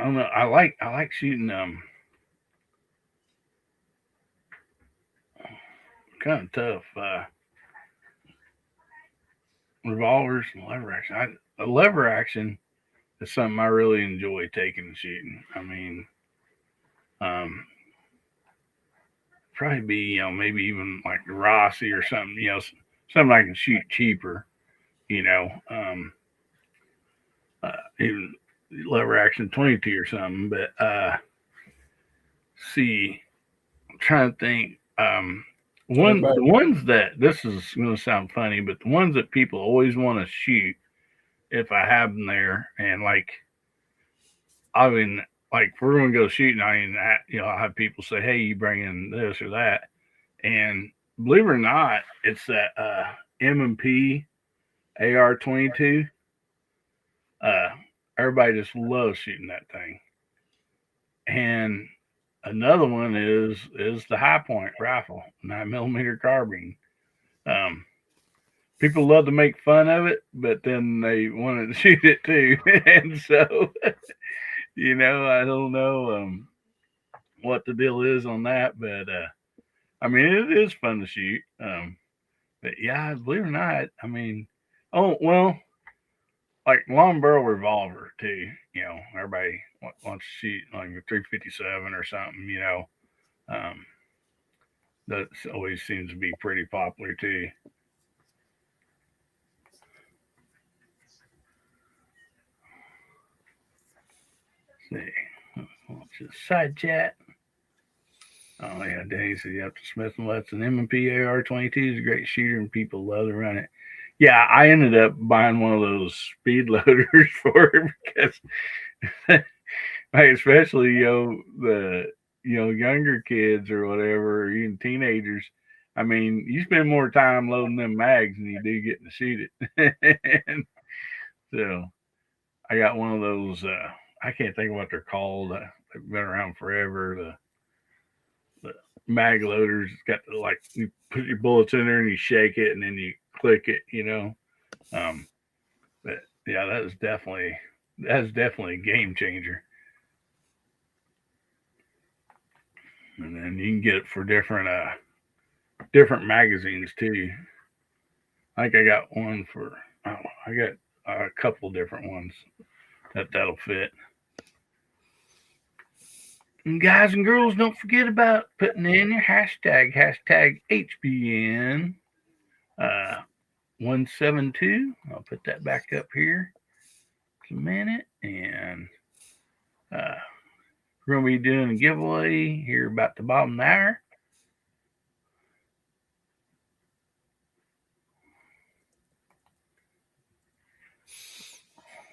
don't know. I like shooting kind of tough revolvers and lever action. A lever action is something I really enjoy taking and shooting. I mean, probably be maybe even like a Rossi or something, something I can shoot cheaper, even lever action 22 or something. But see, I'm trying to think. The ones that, this is going to sound funny, but the ones that people always want to shoot, if I have them there, and like, I mean, like if we're going to go shooting, I have people say, "Hey, you bring in this or that," and believe it or not, it's that M&P AR-22. Everybody just loves shooting that thing, and another one is the High Point rifle, 9mm carbine. People love to make fun of it, but then they want to shoot it too, and so I don't know what the deal is on that, but I mean it is fun to shoot. But yeah, believe it or not, I mean, oh well, like long barrel revolver too. Everybody wants to shoot like a 357 or something. That always seems to be pretty popular too. Let's see. Let's just side chat. Oh yeah, Danny said you have to Smith & Wesson M&P AR-22 is a great shooter and people love to run it. Yeah, I ended up buying one of those speed loaders for it because, like, especially the younger kids or whatever, or even teenagers. I mean, you spend more time loading them mags than you do getting to shoot it. And so I got one of those. I can't think of what they're called. They've been around forever. The mag loaders. It's got the, like, you put your bullets in there and you shake it and then you click it. But yeah, that's definitely a game changer. And then you can get it for different magazines too. I think I got one for. I got a couple different ones that'll fit. And guys and girls, don't forget about putting in your hashtag HBN 172. I'll put that back up here in a minute, and we're going to be doing a giveaway here about the bottom of the hour.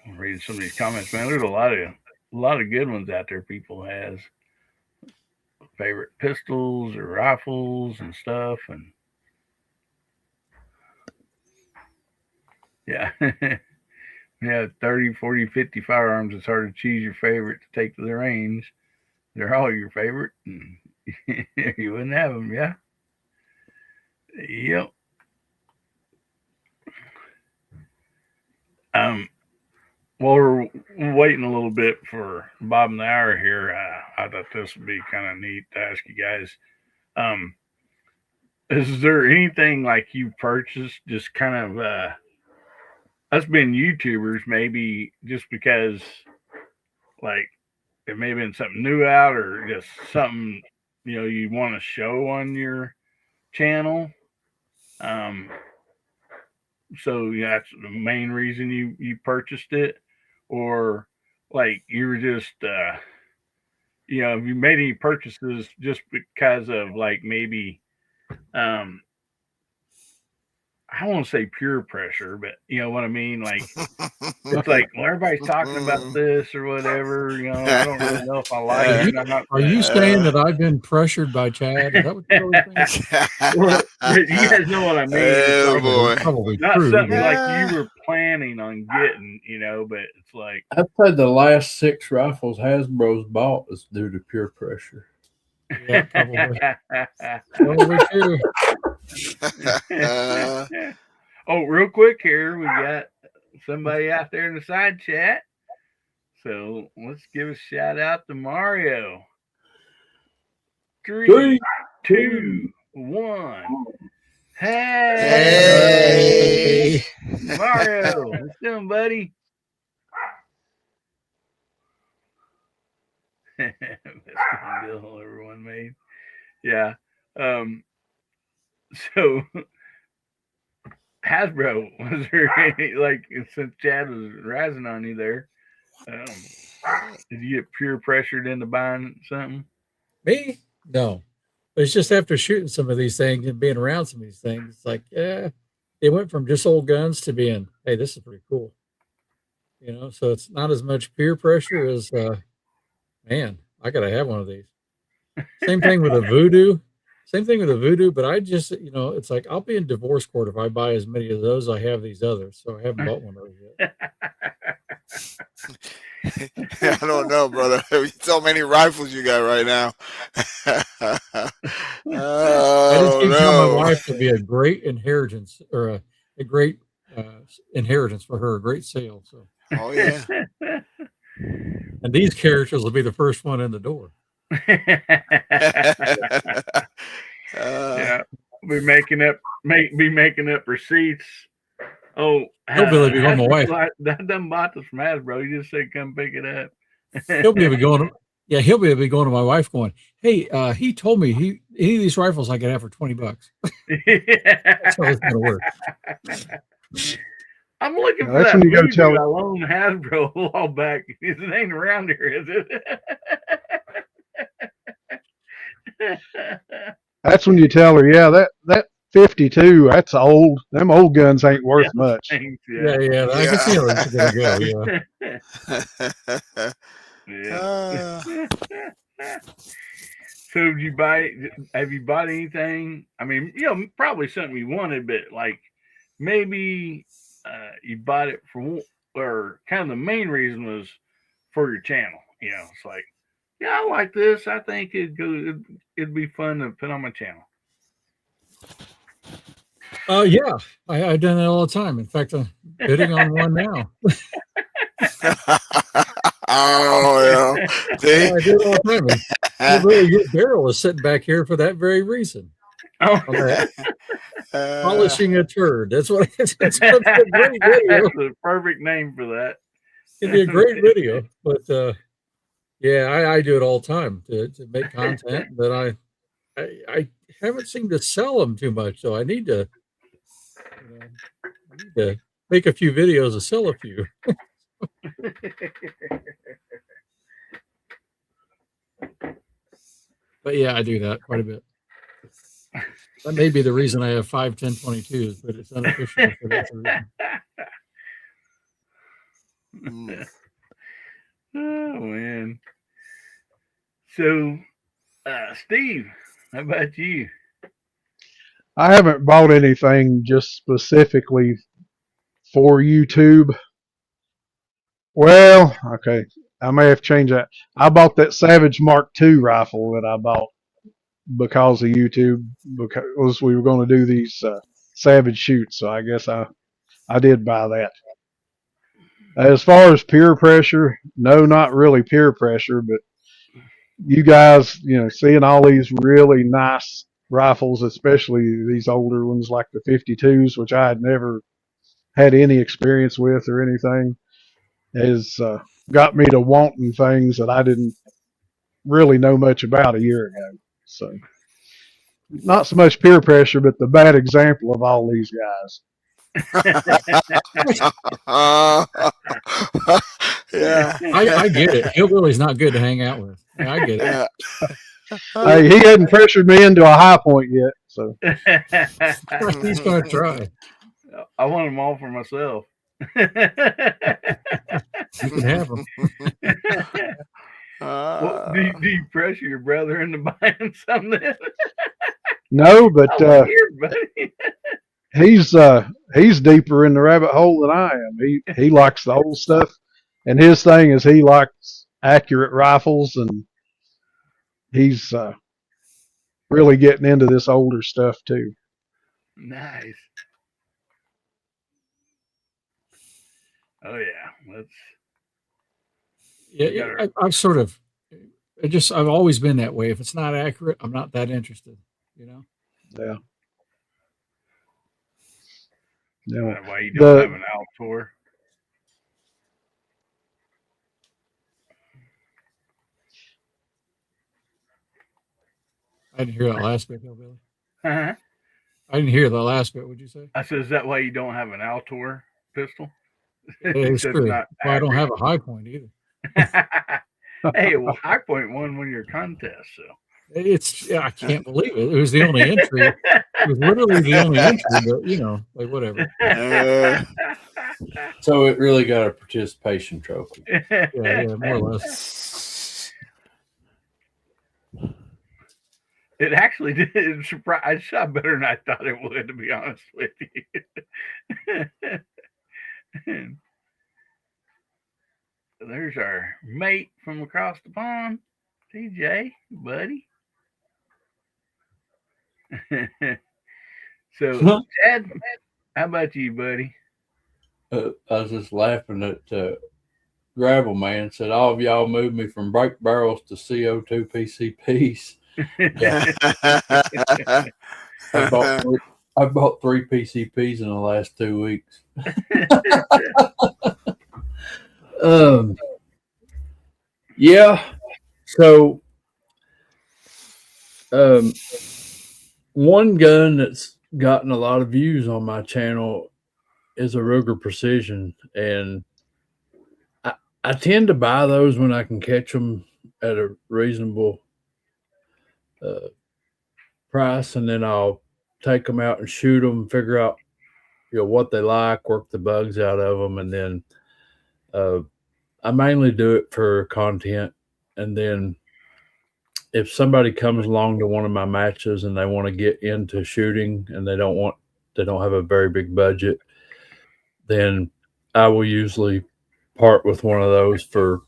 I'm reading some of these comments, man. There's a lot of good ones out there. People has favorite pistols or rifles and stuff, and yeah. Yeah, 30, 40, 50 firearms. It's hard to choose your favorite to take to the range. They're all your favorite. And you wouldn't have them, yeah. Yep. While we're waiting a little bit for Bob and the Hour here, I thought this would be kind of neat to ask you guys. Is there anything like you purchased just kind of us being YouTubers, maybe just because like it may have been something new out or just something you want to show on your channel? So that's the main reason you purchased it, or like you were just have you made any purchases just because of like maybe I don't want to say peer pressure, but you know what I mean? Like, it's like, well, everybody's talking about this or whatever. I don't really know if I like it. Are you saying that I've been pressured by Chad? Is that what you're saying? Well, you guys know what I mean. Oh, boy. Probably Not true. something but- like you were planning on getting, but it's like, I'd say the last 6 rifles Hasbro's bought was due to peer pressure. Yeah, probably. Probably true. Oh, real quick here, we got somebody out there in the side chat. So let's give a shout out to Mario. 3, 2, 1. Hey, Mario, what's doing, buddy? Best deal everyone made. Yeah. So Hasbro, was there any, like, since Chad was razzing on you there, did you get peer pressured into buying something? Me? No. But it's just after shooting some of these things and being around some of these things, it's like, yeah, it went from just old guns to being, hey, this is pretty cool. So it's not as much peer pressure as, man, I got to have one of these. Same thing with a Voodoo. But I just, it's like I'll be in divorce court if I buy as many of those as I have these others. So I haven't bought one of those yet. I don't know, brother. So many rifles you got right now. I Oh, just keep telling my no. wife to be a great inheritance or a great inheritance for her, a great sale. So, Oh, yeah. and these characters will be the first one in the door. Yeah, be making up receipts. Oh, Hillbilly be going to my wife. I done bought this from Hasbro. You just said come pick it up. He'll be going to my wife going, hey, he told me any of these rifles I could have for $20. That's how it's gonna work. I'm looking for That's that when you go movie tell- I loaned Hasbro a while back. It ain't around here, is it? That's when you tell her, yeah, that 52, that's old. Them old guns ain't worth much. Thanks, Yeah, I can see how it's gonna go. Yeah. Yeah. So have you bought anything? I mean, probably something you wanted, but like maybe you bought it or kind of the main reason was for your channel. It's like, yeah, I like this. I think it'd be fun to put on my channel. Yeah, I've done that all the time. In fact, I'm bidding on one now. Oh, yeah. See? I do it all the time. And the really good barrel is sitting back here for that very reason. Oh, Polishing a turd. That's what it's. That's a great video. that's the perfect name for that. It'd be a great video, but yeah, I do it all the time to make content. But I haven't seemed to sell them too much, so I need to make a few videos to sell a few. But yeah, I do that quite a bit. That may be the reason I have 5, 10, 22s, but it's unofficial. So that's the reason. Mm. Oh man. So Steve, how about you? I haven't bought anything just specifically for YouTube. Well, okay. I may have changed that. I bought that Savage Mark II rifle that I bought because of YouTube, because we were going to do these Savage shoots. So I guess I did buy that. As far as peer pressure, no, not really peer pressure, but you guys, seeing all these really nice rifles, especially these older ones like the 52s, which I had never had any experience with or anything, has got me to wanting things that I didn't really know much about a year ago. So not so much peer pressure, but the bad example of all these guys. Yeah. I get it. Hillbilly's not good to hang out with. Yeah, I get it. Yeah. Hey, he hadn't pressured me into a high point yet, so He's going to try. I want them all for myself. You can have them. Well, do you pressure your brother into buying something? no, but Here, buddy. he's deeper in the rabbit hole than I am. He likes the old stuff, and his thing is he likes accurate rifles, and he's really getting into this older stuff too. Nice. Oh yeah, let's. Yeah, I've sort of, I've always been that way. If it's not accurate, I'm not that interested. Yeah. Why you don't have an Altor? I didn't hear that last bit, Hillbilly. Uh-huh. I didn't hear the last bit. What'd you say? I said, is that why you don't have an Altor pistol? It's So true. not Well, I don't have a high point either. Hey, well, High Point won one of your contests, so. I can't believe it. It was the only entry. It was literally the only entry, but whatever. So it really got a participation trophy. Yeah, more or less. It actually did. It shot better than I thought it would, to be honest with you. There's our mate from across the pond, TJ, buddy. So, Chad, how about you, buddy? I was just laughing at Gravel Man said, all of y'all moved me from brake barrels to CO2 PCPs. I bought 3 PCPs in the last 2 weeks. Yeah. So, one gun that's gotten a lot of views on my channel is a Ruger Precision, and I tend to buy those when I can catch them at a reasonable price, and then I'll take them out and shoot them, figure out what they like, work the bugs out of them, and then I mainly do it for content. And then if somebody comes along to one of my matches and they want to get into shooting and they don't have a very big budget, then I will usually part with one of those for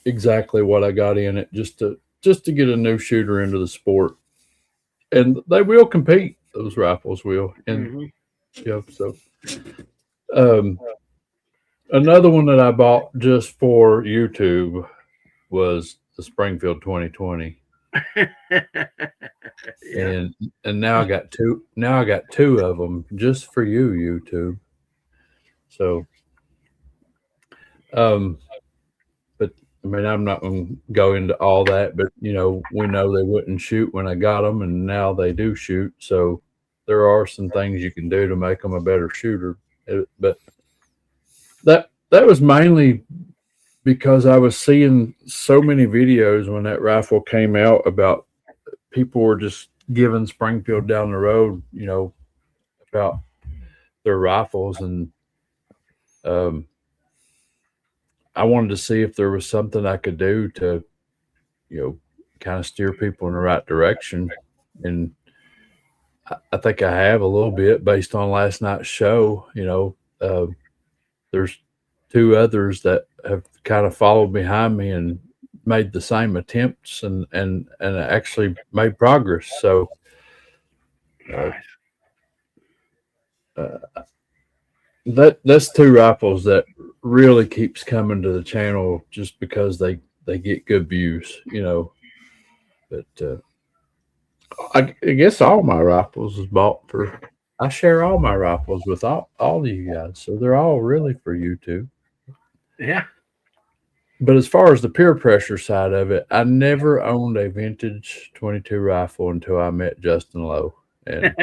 exactly what I got in it, just to get a new shooter into the sport. And they will compete, those rifles will. And so another one that I bought just for YouTube was the Springfield 2020. And now I got two of them just for you, YouTube. So but I mean, I'm not going to go into all that, but we know they wouldn't shoot when I got them, and now they do shoot. So there are some things you can do to make them a better shooter. But that was mainly because I was seeing so many videos when that rifle came out about people were just giving Springfield down the road, about their rifles. And I wanted to see if there was something I could do to, kind of steer people in the right direction. And I think I have a little bit based on last night's show. There's two others that have kind of followed behind me and made the same attempts and actually made progress. So that's two rifles that really keeps coming to the channel just because they get good views, you know. But I guess all my rifles is bought for. I share all my rifles with all of you guys, so they're all really for YouTube. Yeah. But as far as the peer pressure side of it, I never owned a vintage 22 rifle until I met Justin Lowe. And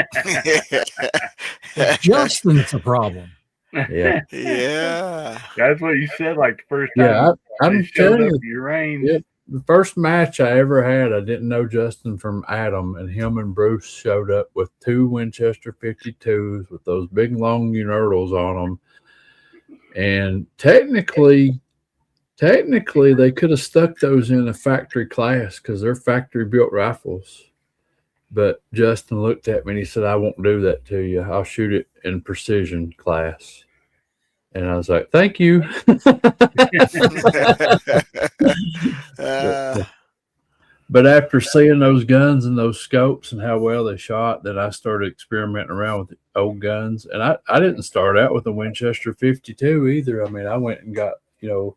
Justin's the problem. yeah, Yeah. That's what you said. Like the first time. yeah, I'm they showed telling up you, to your range. yeah, the first match I ever had, I didn't know Justin from Adam, and him and Bruce showed up with two Winchester 52s with those big long Unertals on them. And technically, they could have stuck those in a factory class because they're factory built rifles. But Justin looked at me and he said, "I won't do that to you. I'll shoot it in precision class." And I was like, "Thank you." But after seeing those guns and those scopes and how well they shot, then I started experimenting around with old guns. And I didn't start out with a Winchester 52 either. I mean, I went and got, you know,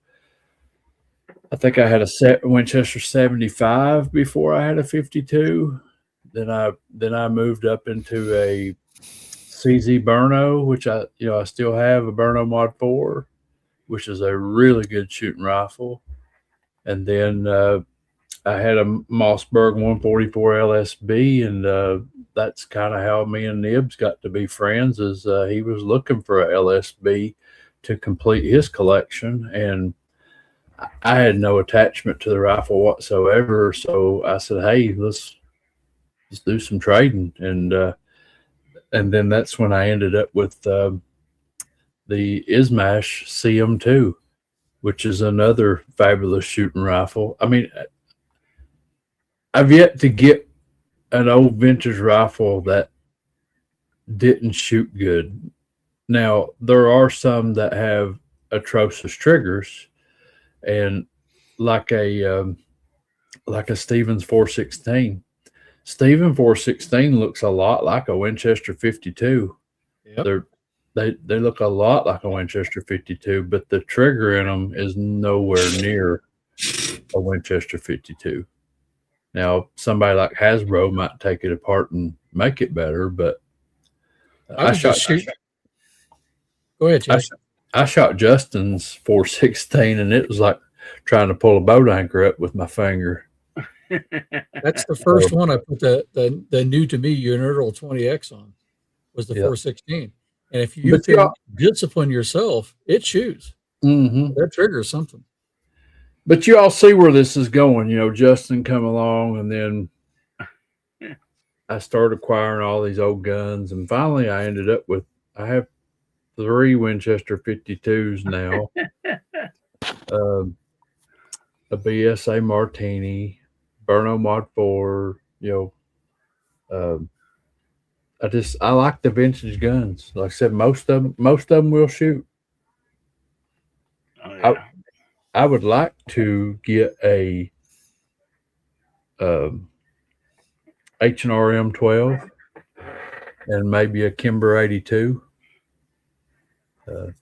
I think I had a Winchester 75 before I had a 52. Then I moved up into a CZ Berno, which I still have a Berno Mod 4, which is a really good shooting rifle. And then I had a Mossberg 144 LSB, and that's kind of how me and Nibs got to be friends. Is he was looking for a LSB to complete his collection, and I had no attachment to the rifle whatsoever. So I said, "Hey, let's do some trading," and then that's when I ended up with the Izmash CM2, which is another fabulous shooting rifle. I mean, I've yet to get an old vintage rifle that didn't shoot good. Now, there are some that have atrocious triggers, and like a Stevens 416. Stevens 416 looks a lot like a Winchester 52. Yep. They look a lot like a Winchester 52, but the trigger in them is nowhere near a Winchester 52. Now, somebody like Hasbro might take it apart and make it better, but Go ahead, Jay. I shot Justin's 416, and it was like trying to pull a boat anchor up with my finger. That's the first one I put the new to me Unertal 20X on, was the 416. And if you can discipline yourself, it shoots. Mm-hmm. That triggers something. But you all see where this is going. You know, Justin come along, and then I started acquiring all these old guns, and finally I ended up with, I have 3 Winchester 52s now, a BSA Martini, Berno Mod 4, you know. I like the vintage guns. Like I said, most of them will shoot. Oh, yeah. I would like to get a H&R M12 and maybe a Kimber 82.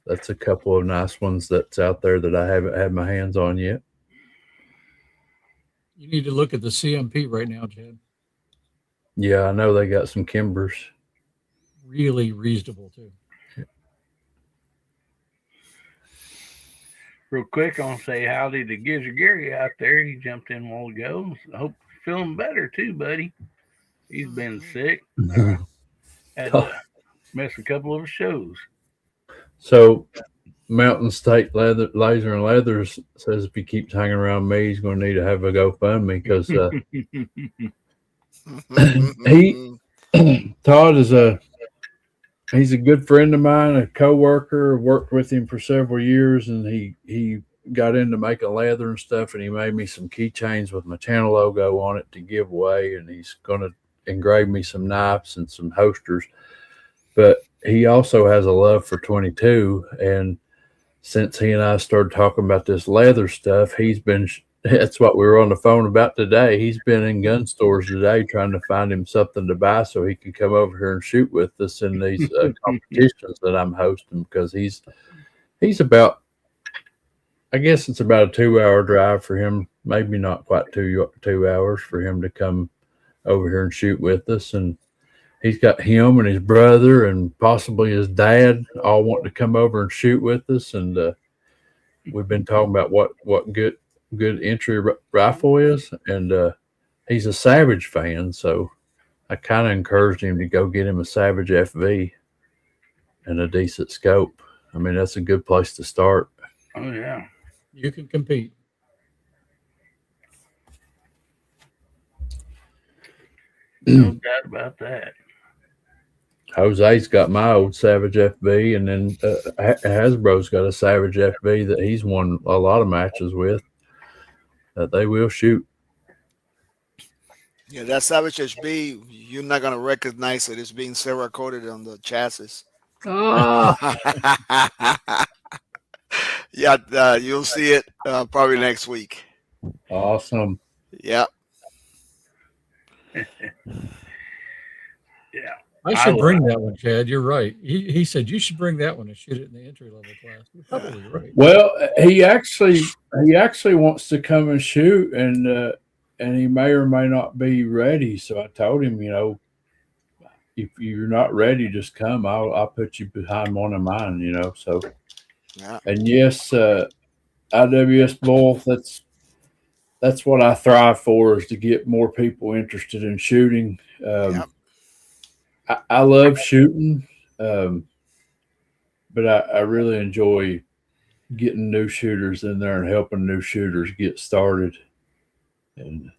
That's a couple of nice ones that's out there that I haven't had my hands on yet. You need to look at the CMP right now, Chad. Yeah, I know they got some Kimbers. Really reasonable too. Real quick, I want to say howdy to Gizzard Gary out there. He jumped in a while ago. I hope you're feeling better too, buddy. He's been sick. Had to miss a couple of shows. So, Mountain State Laser and Leathers says if he keeps hanging around me, he's going to need to have a GoFundMe because Todd is he's a good friend of mine, a co-worker. Worked with him for several years, and he got into making leather and stuff, and he made me some keychains with my channel logo on it to give away, and he's going to engrave me some knives and some holsters. But he also has a love for 22, and since he and I started talking about this leather stuff, that's what we were on the phone about today. He's been in gun stores today trying to find him something to buy so he can come over here and shoot with us in these competitions that I'm hosting, because he's about, I guess it's about a 2-hour drive for him, maybe not quite 2 hours for him to come over here and shoot with us. And he's got him and his brother and possibly his dad all wanting to come over and shoot with us. And we've been talking about what good entry rifle is. And he's a Savage fan, so I kind of encouraged him to go get him a Savage FV and a decent scope. I mean, that's a good place to start. Oh yeah, You can compete. no doubt about that. Jose's got my old Savage FV, and then Hasbro's got a Savage FV that he's won a lot of matches with. They will shoot. Yeah, that Savage HB, you're not gonna recognize it. It's being Cerakoted coated on the chassis. Yeah, you'll see it probably next week. Awesome. Yeah. Yeah. I should bring that one, Chad. You're right. He said you should bring that one and shoot it in the entry level class. You're probably right. Well, he actually wants to come and shoot, and he may or may not be ready. So I told him, if you're not ready, just come. I'll put you behind one of mine. So. Yeah. And yes, IWS Bull, that's what I thrive for, is to get more people interested in shooting. Yep. I love shooting, but I really enjoy getting new shooters in there and helping new shooters get started. And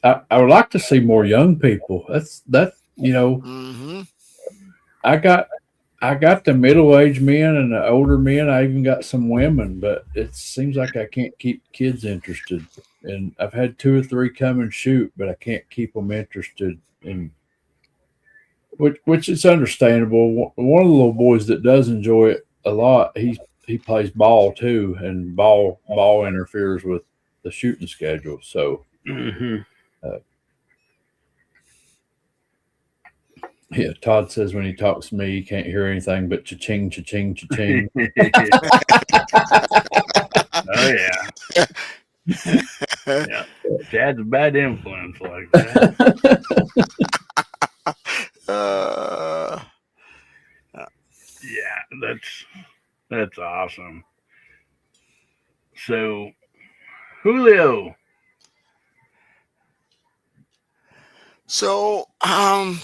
I would like to see more young people. Mm-hmm. I got the middle-aged men and the older men. I even got some women, but it seems like I can't keep kids interested. And I've had 2 or 3 come and shoot, but I can't keep them interested in, which is understandable. One of the little boys that does enjoy it a lot, he plays ball too, and ball interferes with the shooting schedule. So, yeah, Todd says when he talks to me, he can't hear anything but cha-ching, cha-ching, cha-ching. Oh yeah. Yeah. Chad's a bad influence like that. Yeah, that's awesome. So, Julio. So, I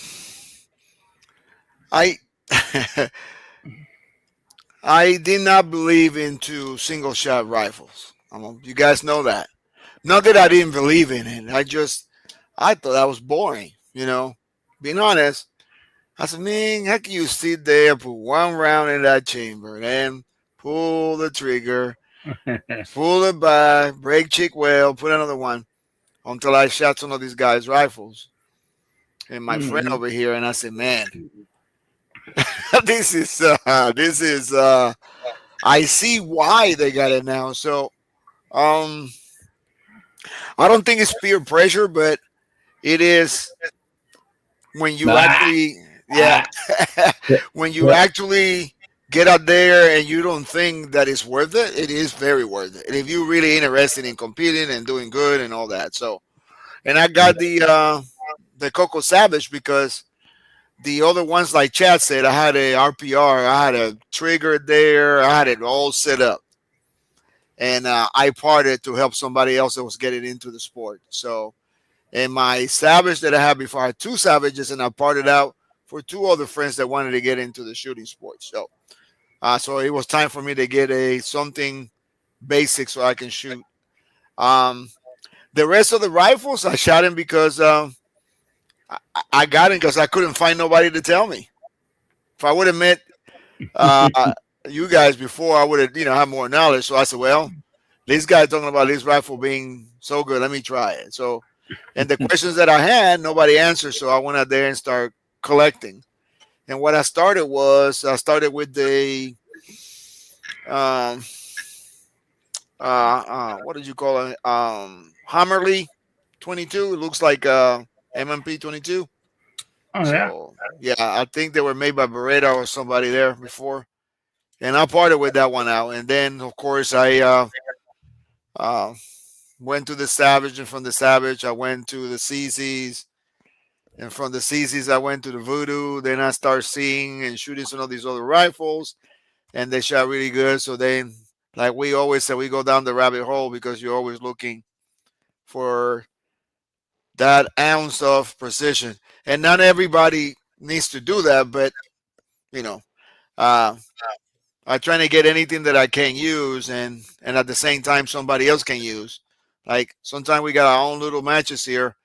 did not believe into single shot rifles. You guys know that. Not that I didn't believe in it. I thought that was boring. Being honest, I said, man, how can you sit there, put one round in that chamber, then pull the trigger, pull it back, break chick well, put another one, until I shot some of these guys' rifles. And my friend over here, and I said, man, this is I see why they got it now. So I don't think it's peer pressure, but it is when you actually when you actually get out there and you don't think that it's worth it. It is very worth it. And if you're really interested in competing and doing good and all that. So, and I got the Coco Savage because the other ones, like Chad said, I had a RPR, I had a trigger there, I had it all set up. And I parted to help somebody else that was getting into the sport. So, and my Savage that I had before, I had 2 Savages, and I parted out for 2 other friends that wanted to get into the shooting sport. So, so it was time for me to get something basic so I can shoot. The rest of the rifles, I shot them because I got it because I couldn't find nobody to tell me. If I would have met you guys before, I would have, had more knowledge. So I said, well, this guy's talking about this rifle being so good. Let me try it. So, and the questions that I had, nobody answered. So I went out there and started collecting. And what I started with um, what did you call it? Hammerly 22. It looks like MMP 22. Oh, yeah. So yeah, I think they were made by Beretta or somebody there before, and I parted with that one out. And then of course I went to the Savage, and from the Savage I went to the CZs, and from the CZs I went to the Voodoo. Then I started seeing and shooting some of these other rifles, and they shot really good. So then, like we always say, we go down the rabbit hole because you're always looking for that ounce of precision. And not everybody needs to do that, but you know, I try to get anything that I can use, and at the same time somebody else can use. Like sometimes we got our own little matches here.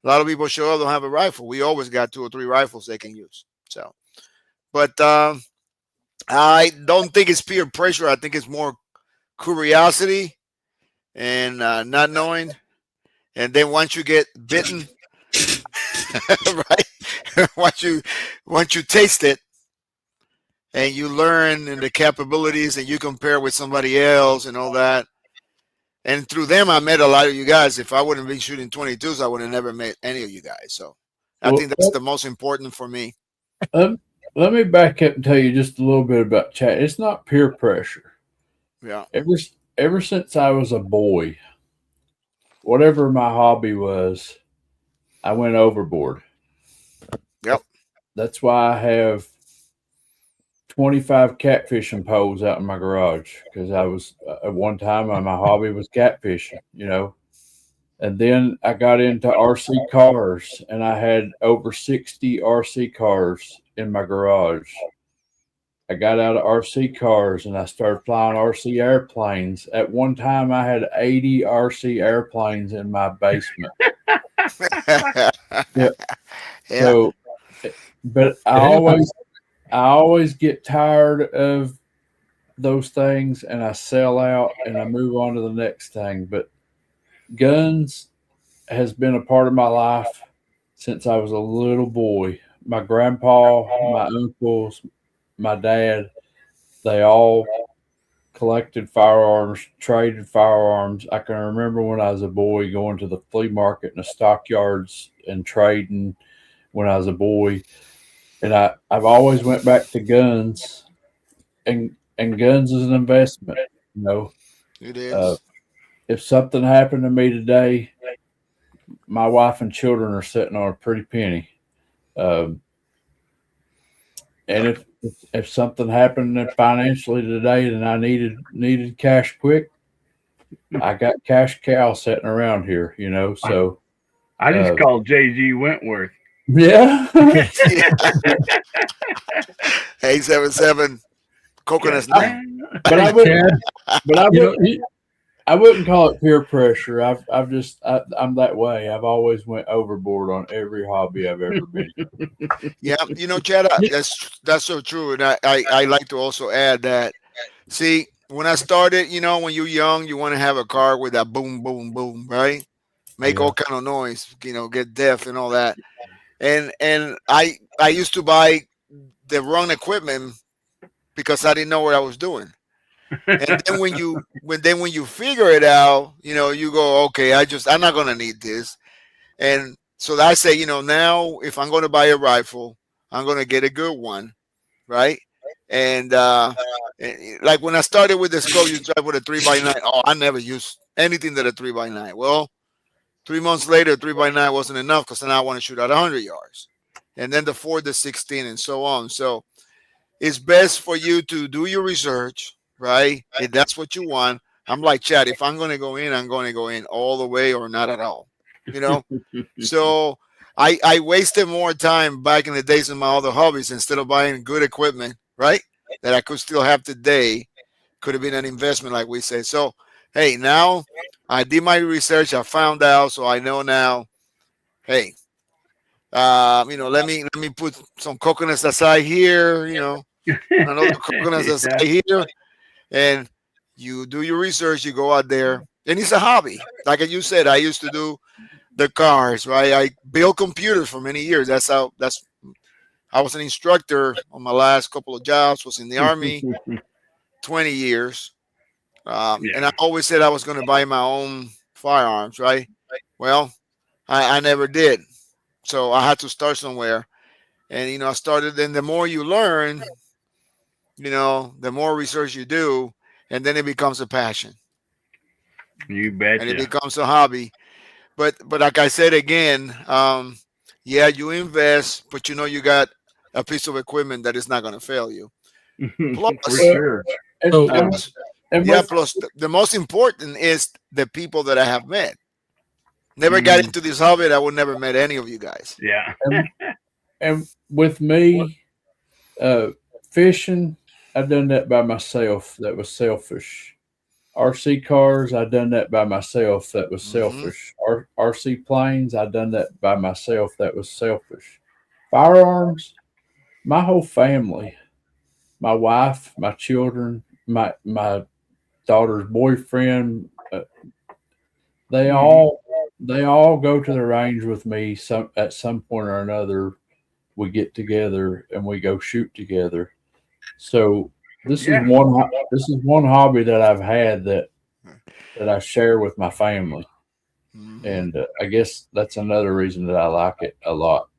A lot of people show up, don't have a rifle. We always got 2 or 3 rifles they can use. So, but I don't think it's peer pressure. I think it's more curiosity and not knowing. And then once you get bitten, right? once you taste it, and you learn and the capabilities, and you compare with somebody else and all that. And through them, I met a lot of you guys. If I wouldn't be shooting 22s, I would have never met any of you guys. So I think that's the most important for me. Let me back up and tell you just a little bit about chat. It's not peer pressure. Yeah. Ever since I was a boy, whatever my hobby was, I went overboard. Yep. That's why I have 25 catfishing poles out in my garage, because I was at one time my hobby was catfishing, you know. And then I got into RC cars, and I had over 60 RC cars in my garage. I got out of RC cars and I started flying RC airplanes. At one time, I had 80 RC airplanes in my basement. Yeah. So, but I always get tired of those things, and I sell out and I move on to the next thing. But guns has been a part of my life since I was a little boy. My grandpa, my uncles, my dad, they all collected firearms, traded firearms. I can remember when I was a boy going to the flea market and the stockyards and trading when I was a boy. And I've always went back to guns, and guns is an investment, you know. It is. If something happened to me today, my wife and children are sitting on a pretty penny. And if something happened financially today and I needed cash quick, I got cash cow sitting around here, you know. So I just called JG Wentworth. Yeah. 877 coconuts. But I wouldn't call it peer pressure. I'm that way. I've always went overboard on every hobby I've ever been in. Yeah, you know, Chad, that's so true. And I like to also add that, see, when I started, you know, when you're young, you want to have a car with that boom, boom, boom, right? Make all kind of noise, you know, get deaf and all that. And I used to buy the wrong equipment because I didn't know what I was doing. And then when you figure it out, you know, you go, okay, I'm not gonna need this. And so I say, you know, now if I'm gonna buy a rifle, I'm gonna get a good one, right? And like when I started with the scope, you drive with a 3x9. Oh, I never used anything that a 3x9. Well, 3 months later, 3x9 wasn't enough because then I want to shoot at 100 yards, and then the 4 to 16, and so on. So it's best for you to do your research, right? If that's what you want. I'm like, Chad, if I'm going to go in, I'm going to go in all the way or not at all, you know? So I wasted more time back in the days of my other hobbies instead of buying good equipment, right? That I could still have today. Could have been an investment, like we say. So, hey, now I did my research. I found out, so I know now. Hey, you know, let me put some coconuts aside here. You know, another coconuts aside here, and you do your research. You go out there, and it's a hobby. Like you said, I used to do the cars, right? I built computers for many years. I was an instructor on my last couple of jobs. Was in the Army. 20 years. And Yeah. I always said I was going to buy my own firearms, right? Well, I never did. So I had to start somewhere. And, I started, and the more you learn, the more research you do, and then it becomes a passion You and it betcha. becomes a hobby. But like I said again, yeah, you invest, but you got a piece of equipment that is not going to fail you. For Plus, sure. And, So- and, and yeah, with- plus the most important is the people that I have met. Never got into this hobby, I would never met any of you guys. Yeah. and with me, fishing, I've done that by myself. That was selfish. RC cars, I done that by myself. That was selfish. RC planes, I done that by myself. That was selfish. Firearms, my whole family, my wife, my children, my daughter's boyfriend, they all go to the range with me. At some point or another, we get together and we go shoot together. So this Yeah. is one hobby that I've had that I share with my family, and I guess that's another reason that I like it a lot.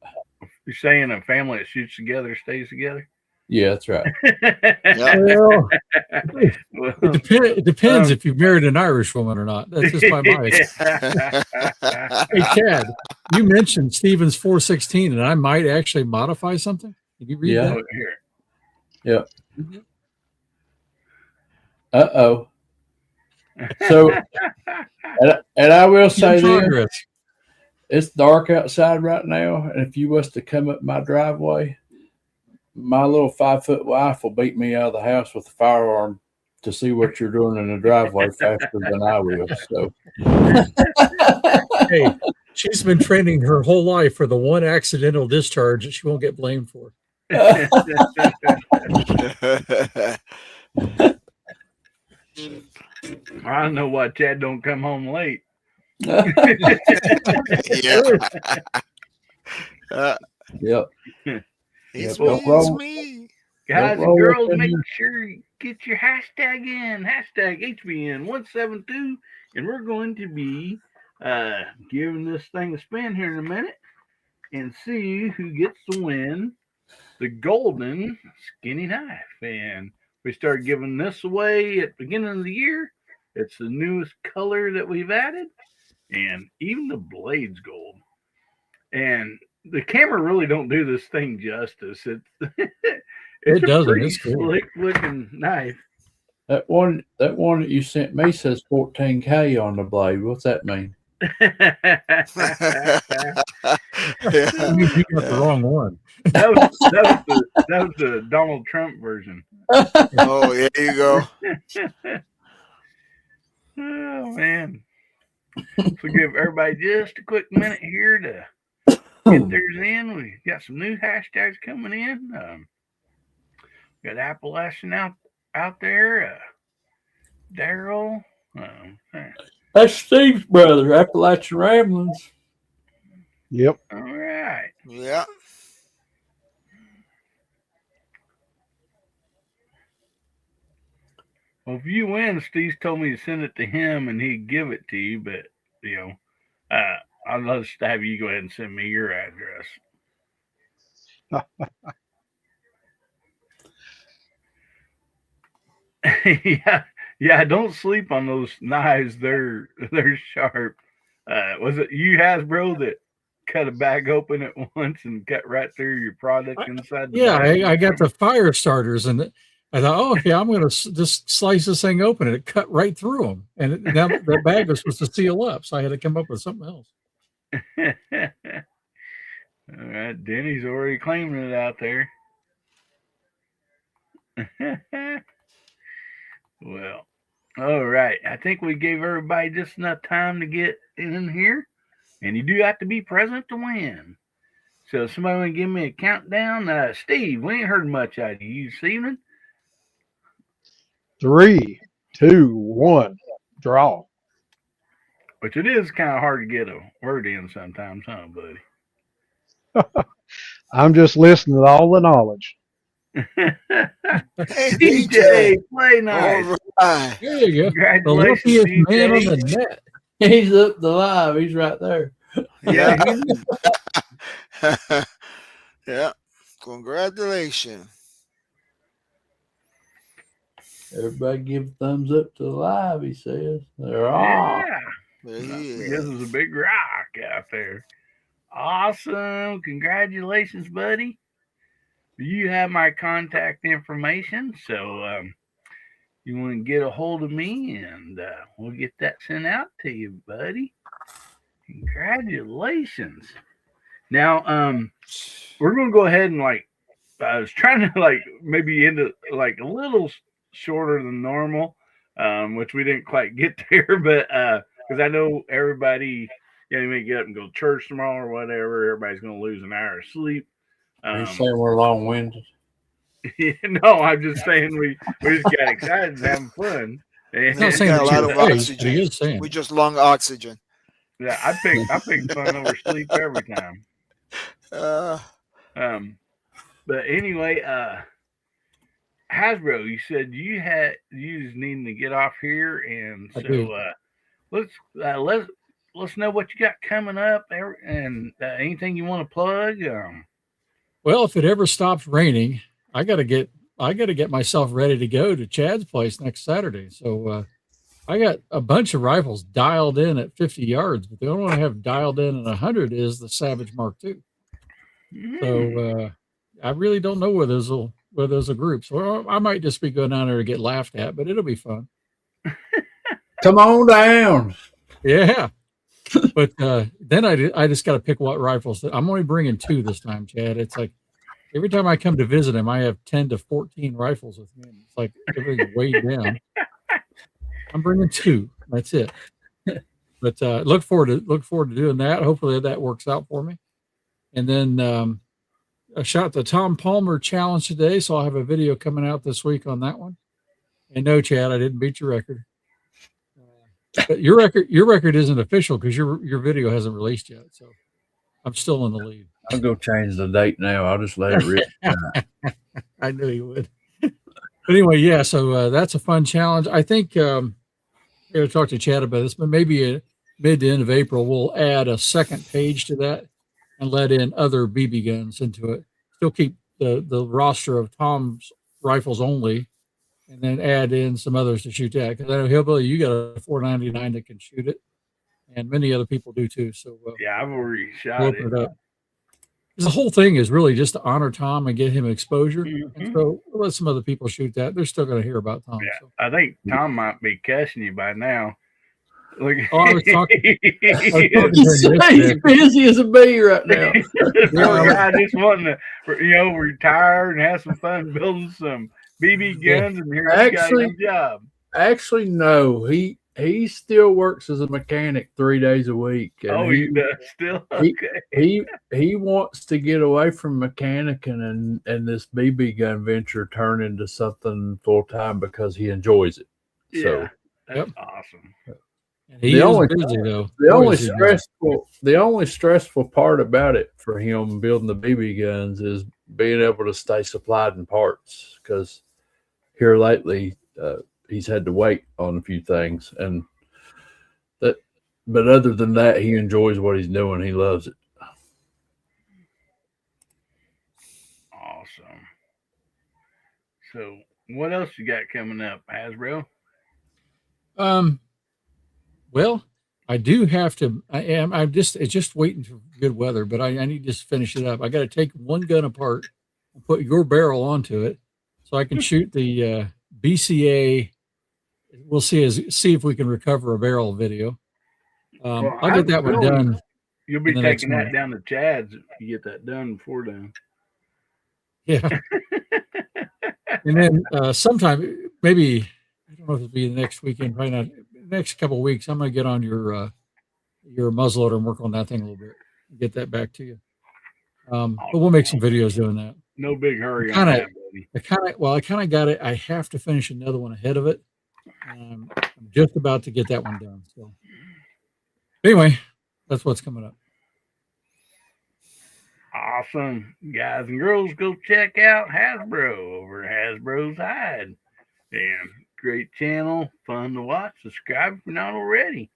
You're saying a family that shoots together stays together? Yeah, that's right. Well, Well, it depends if you've married an Irish woman or not. That's just my advice. Hey, Chad, you mentioned Stevens 416, and I might actually modify something. Did you read Yeah. that? Here. Uh-oh. So, and I will say In this, progress. it's dark outside right now, and if you was to come up my driveway, my little 5-foot wife will beat me out of the house with a firearm to see what you're doing in the driveway faster than I will. So, Hey, she's been training her whole life for the one accidental discharge that she won't get blamed for. I know why Chad don't come home late. Yeah. yep. It's Yeah, me, it's me. Guys roll and girls, up in make here. sure you get your hashtag in, hashtag HBN172, and we're going to be giving this thing a spin here in a minute and see who gets to win the golden skinny knife. And we started giving this away at the beginning of the year. It's the newest color that we've added, and even the blade's gold. And the camera really don't do this thing justice. It's It a doesn't. pretty It's cool. slick looking knife. That one that you sent me says 14K on the blade. What's that mean? You got the wrong one. that was the Donald Trump version. Oh, there you go. Oh man. So give everybody just a quick minute here to get theirs in. We got some new hashtags coming in. Got Appalachian out there. Daryl. That's Steve's brother, Appalachian Ramblings. Yep. All right. Yeah. Well, if you win, Steve told me to send it to him and he'd give it to you, but I'd love to have you go ahead and send me your address. yeah. Don't sleep on those knives. They're sharp. Was it you, Hasbro, that cut a bag open at once and cut right through your product inside? The Yeah, bag? I got the fire starters, and I thought, oh, yeah, I'm going to just slice this thing open, and it cut right through them. And now the bag was supposed to seal up, so I had to come up with something else. All right, Denny's already claiming it out there. Well, all right. I think we gave everybody just enough time to get in here, and you do have to be present to win. So, somebody want to give me a countdown? Steve, we ain't heard much out of you this evening. 3, 2, 1, draw. Which it is kind of hard to get a word in sometimes, huh, buddy? I'm just listening to all the knowledge. Hey, DJ, play nice. All right. There you go. The Congratulations, luckiest man on DJ. the net. He's up the live. He's right there. Yeah, Yeah. Congratulations. Everybody give a thumbs up to the live, he says. They're all. yeah. There he This is. is a big rock out there. Awesome. Congratulations, buddy. You have my contact information. So you want to get a hold of me and we'll get that sent out to you, buddy. Congratulations. Now, we're going to go ahead and I was trying to maybe end it a little shorter than normal, which we didn't quite get there, but because I know everybody, you may get up and go to church tomorrow or whatever. Everybody's going to lose an hour of sleep. Are you saying we're long-winded? No, I'm just saying we just got excited and having fun. He's not And, saying got a that lot you're of fake, oxygen. but he is saying. We just long oxygen. yeah, I pick fun over sleep every time. Uh, But anyway, Hasbro, you said you was needing to get off here, and I do. so let's know what you got coming up, and anything you want to plug. Well, if it ever stops raining, I got to get myself ready to go to Chad's place next Saturday. So I got a bunch of rifles dialed in at 50 yards, but the only one I have dialed in at 100 is the Savage Mark II. So I really don't know where there's a group. So I might just be going down there to get laughed at, but it'll be fun. Come on down. Yeah. But then I just got to pick what rifles. I'm only bringing 2 this time, Chad. It's like every time I come to visit him, I have 10 to 14 rifles with me. It's like everything's weighed down. I'm bringing 2. That's it. But look forward to doing that. Hopefully that works out for me. And then I shot the Tom Palmer challenge today, so I'll have a video coming out this week on that one. And no, Chad, I didn't beat your record. But your record isn't official because your video hasn't released yet. So I'm still in the lead. I'll go change the date now. I'll just let it rip. I knew you would. But anyway, yeah. So that's a fun challenge. I think I got to talk to Chad about this, but maybe mid to end of April we'll add a second page to that and let in other BB guns into it. Still keep the roster of Tom's rifles only, and then add in some others to shoot that. Because I know Hillbilly, you got a 499 that can shoot it, and many other people do too. So Yeah, I've already shot we'll it. open it up. The whole thing is really just to honor Tom and get him exposure. And so we'll let some other people shoot that. They're still going to hear about Tom. Yeah, So. I think Tom might be cussing you by now. Look, Oh, I was talking to him He's yesterday. busy as a bee right now. Poor guy just wanting to, retire and have some fun building some BB guns, and here he got Actually- a job. Actually, no. He still works as a mechanic 3 days a week. And Oh, he does still? he- Okay. he wants to get away from mechanicking and this BB gun venture turn into something full time because he enjoys it. So Yeah, that's Yep. awesome. And he The is only- busy though. the Boy, only is he busy. stressful part about it for him building the BB guns is being able to stay supplied in parts, because here lately he's had to wait on a few things, and but other than that, he enjoys what he's doing. He loves it. Awesome. So, what else you got coming up, Hasbro? Well, I do have to. It's just waiting for good weather, but I need to just finish it up. I got to take one gun apart and put your barrel onto it, so I can shoot the BCA. We'll see if we can recover a barrel video. Well, I'll get that one Hasbro, done. You'll be in the next taking that month. down to Chad's if you get that done before then. Yeah, and then sometime maybe I don't know if it'll be the next weekend, probably not. Next couple of weeks, I'm going to get on your muzzleloader and work on that thing a little bit. Get that back to you. But we'll make some videos doing that. No big hurry on Kinda- that, buddy. I kind of got it. I have to finish another one ahead of it. I'm just about to get that one done. So anyway, that's what's coming up. awesome. Guys and girls, go check out Hasbro over at Hasbro's Hide. And great channel, fun to watch. Subscribe if you're not already.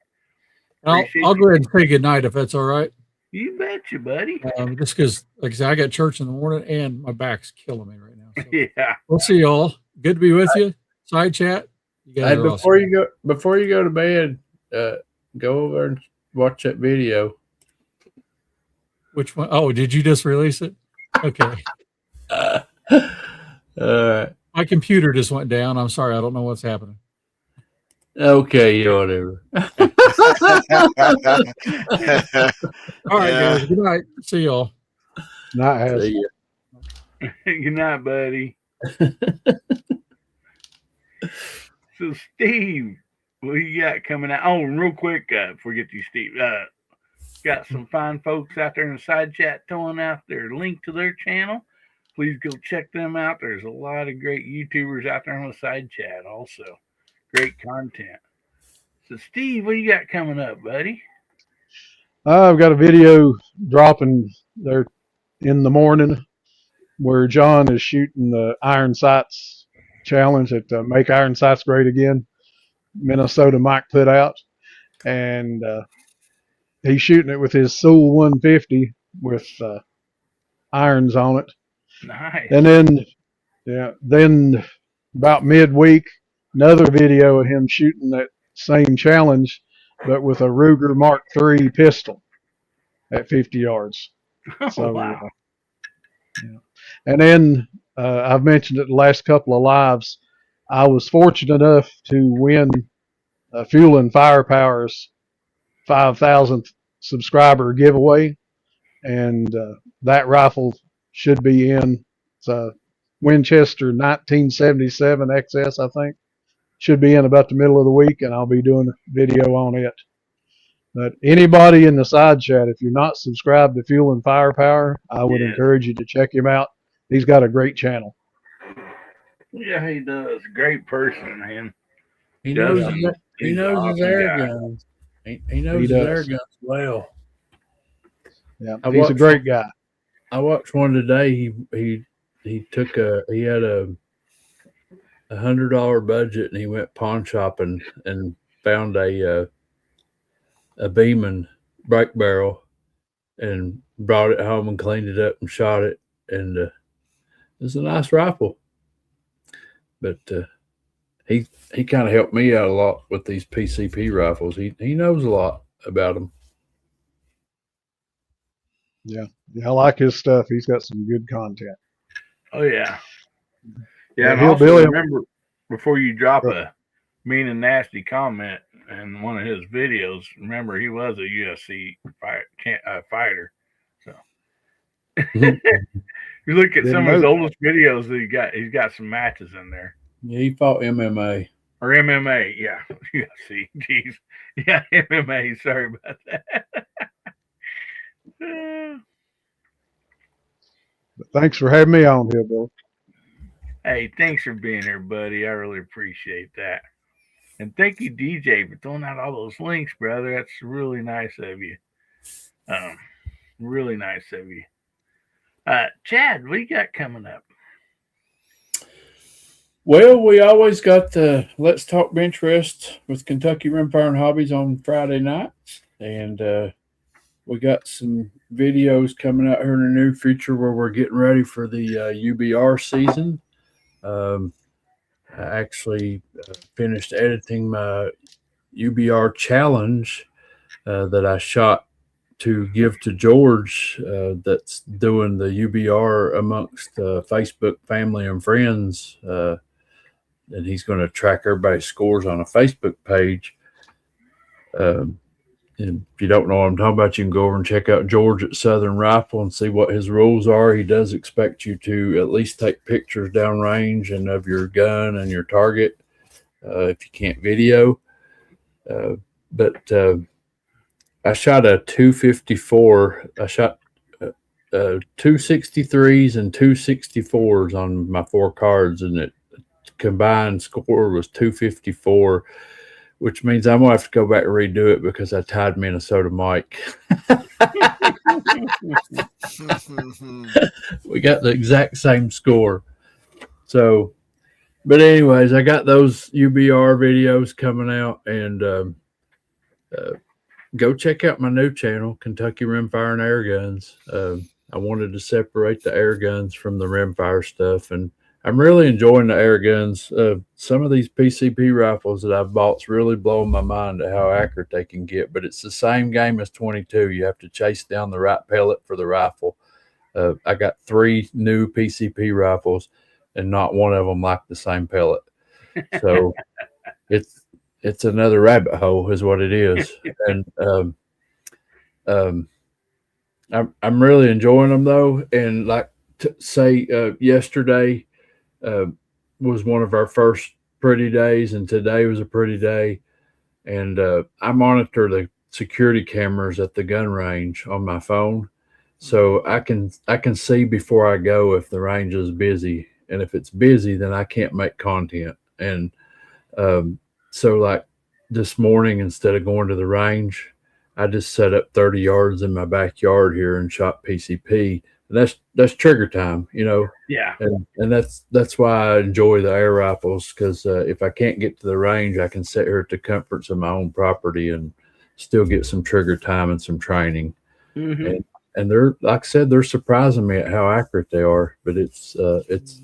I'll Appreciate go you. ahead and say good night if that's all right. You betcha, buddy. Just because, like I said, I got church in the morning and my back's killing me right now. So Yeah. we'll see y'all. Good to be with you. Side chat. You guys Hey, are before awesome. you go to bed, go over and watch that video. Which one? Oh, did you just release it? Okay. All right. My computer just went down. I'm sorry. I don't know what's happening. Okay, whatever. All right, guys. Good night. See y'all. Not has. See ya. Good night, buddy. So, Steve, what you got coming out? Oh, and real quick, before we get to you, Steve, got some fine folks out there in the side chat throwing out their link to their channel. Please go check them out. There's a lot of great YouTubers out there on the side chat also. Great content. So, Steve, what you got coming up, buddy? I've got a video dropping there in the morning where John is shooting the Iron Sights challenge at Make Iron Sights Great Again. Minnesota Mike put out, and he's shooting it with his Soul 150 with irons on it. Nice. And then about midweek, another video of him shooting that same challenge, but with a Ruger Mark III pistol at 50 yards. Oh, wow. Yeah. And then I've mentioned it the last couple of lives. I was fortunate enough to win Fuel and Firepower's 5,000th subscriber giveaway, and that rifle should be in. It's a Winchester 1977 XS, I think. Should be in about the middle of the week, and I'll be doing a video on it. But anybody in the side chat, if you're not subscribed to Fuel and Firepower, I would encourage you to check him out. He's got a great channel. Yeah, he does. Great person, man. He knows Does. he He's knows an his awesome air guy. guns. He knows He his air does. guns well. Yeah, I he's a watched- great guy. I watched one today. He had a $100 budget, and he went pawn shopping and found a Beeman break barrel and brought it home and cleaned it up and shot it. And it was a nice rifle. But he kind of helped me out a lot with these PCP rifles. He knows a lot about them. Yeah, I like his stuff. He's got some good content. Oh, yeah. Yeah, Yeah, and he'll also Billy- remember, before you drop a mean and nasty comment in one of his videos, remember he was a UFC fighter. So you look at Didn't some of his know. oldest videos that he's got some matches in there. Yeah, he fought MMA. Or MMA, yeah. UFC. Jeez. Yeah, MMA. Sorry about that. But thanks for having me on here, Bill. Hey, thanks for being here, buddy. I really appreciate that. And thank you, DJ, for throwing out all those links, brother. That's really nice of you. Really nice of you. Chad, what you got coming up? Well, we always got the Let's Talk Bench Rest with Kentucky Rimfire and Hobbies on Friday nights. And we got some videos coming out here in the near future where we're getting ready for the UBR season. I actually finished editing my UBR challenge that I shot to give to George that's doing the UBR amongst Facebook family and friends. And he's going to track everybody's scores on a Facebook page. And if you don't know what I'm talking about, you can go over and check out George at Southern Rifle and see what his rules are. He does expect you to at least take pictures downrange and of your gun and your target if you can't video. But I shot a 254. I shot 263s and 264s on my 4 cards, and it combined score was 254 which means I'm gonna have to go back and redo it because I tied Minnesota Mike. We got the exact same score. So, but anyways, I got those UBR videos coming out, and go check out my new channel, Kentucky Rimfire and Air Guns. I wanted to separate the air guns from the rimfire stuff, and I'm really enjoying the air guns. Some of these PCP rifles that I've bought's really blowing my mind at how accurate they can get, but it's the same game as 22. You have to chase down the right pellet for the rifle. I got 3 new PCP rifles, and not one of them like the same pellet. So it's another rabbit hole is what it is. And I'm really enjoying them though. And like yesterday was one of our first pretty days, and today was a pretty day. And I monitor the security cameras at the gun range on my phone, so I can see before I go if the range is busy, and if it's busy, then I can't make content. And so like this morning, instead of going to the range, I just set up 30 yards in my backyard here and shot PCP. And that's trigger time, you know. Yeah. And that's why I enjoy the air rifles, because if I can't get to the range, I can sit here at the comforts of my own property and still get some trigger time and some training. Mm-hmm. And they're, like I said, they're surprising me at how accurate they are. But it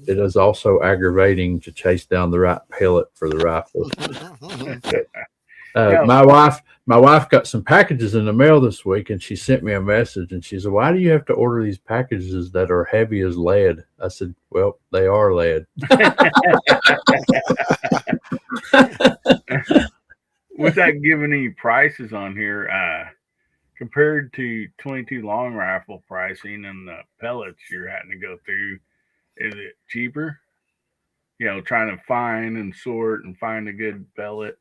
is also aggravating to chase down the right pellet for the rifle. My wife got some packages in the mail this week, and she sent me a message, and she said, "Why do you have to order these packages that are heavy as lead?" I said, "Well, they are lead." Without giving any prices on here, compared to 22 long rifle pricing and the pellets you're having to go through, is it cheaper? You know, trying to find and sort and find a good pellet.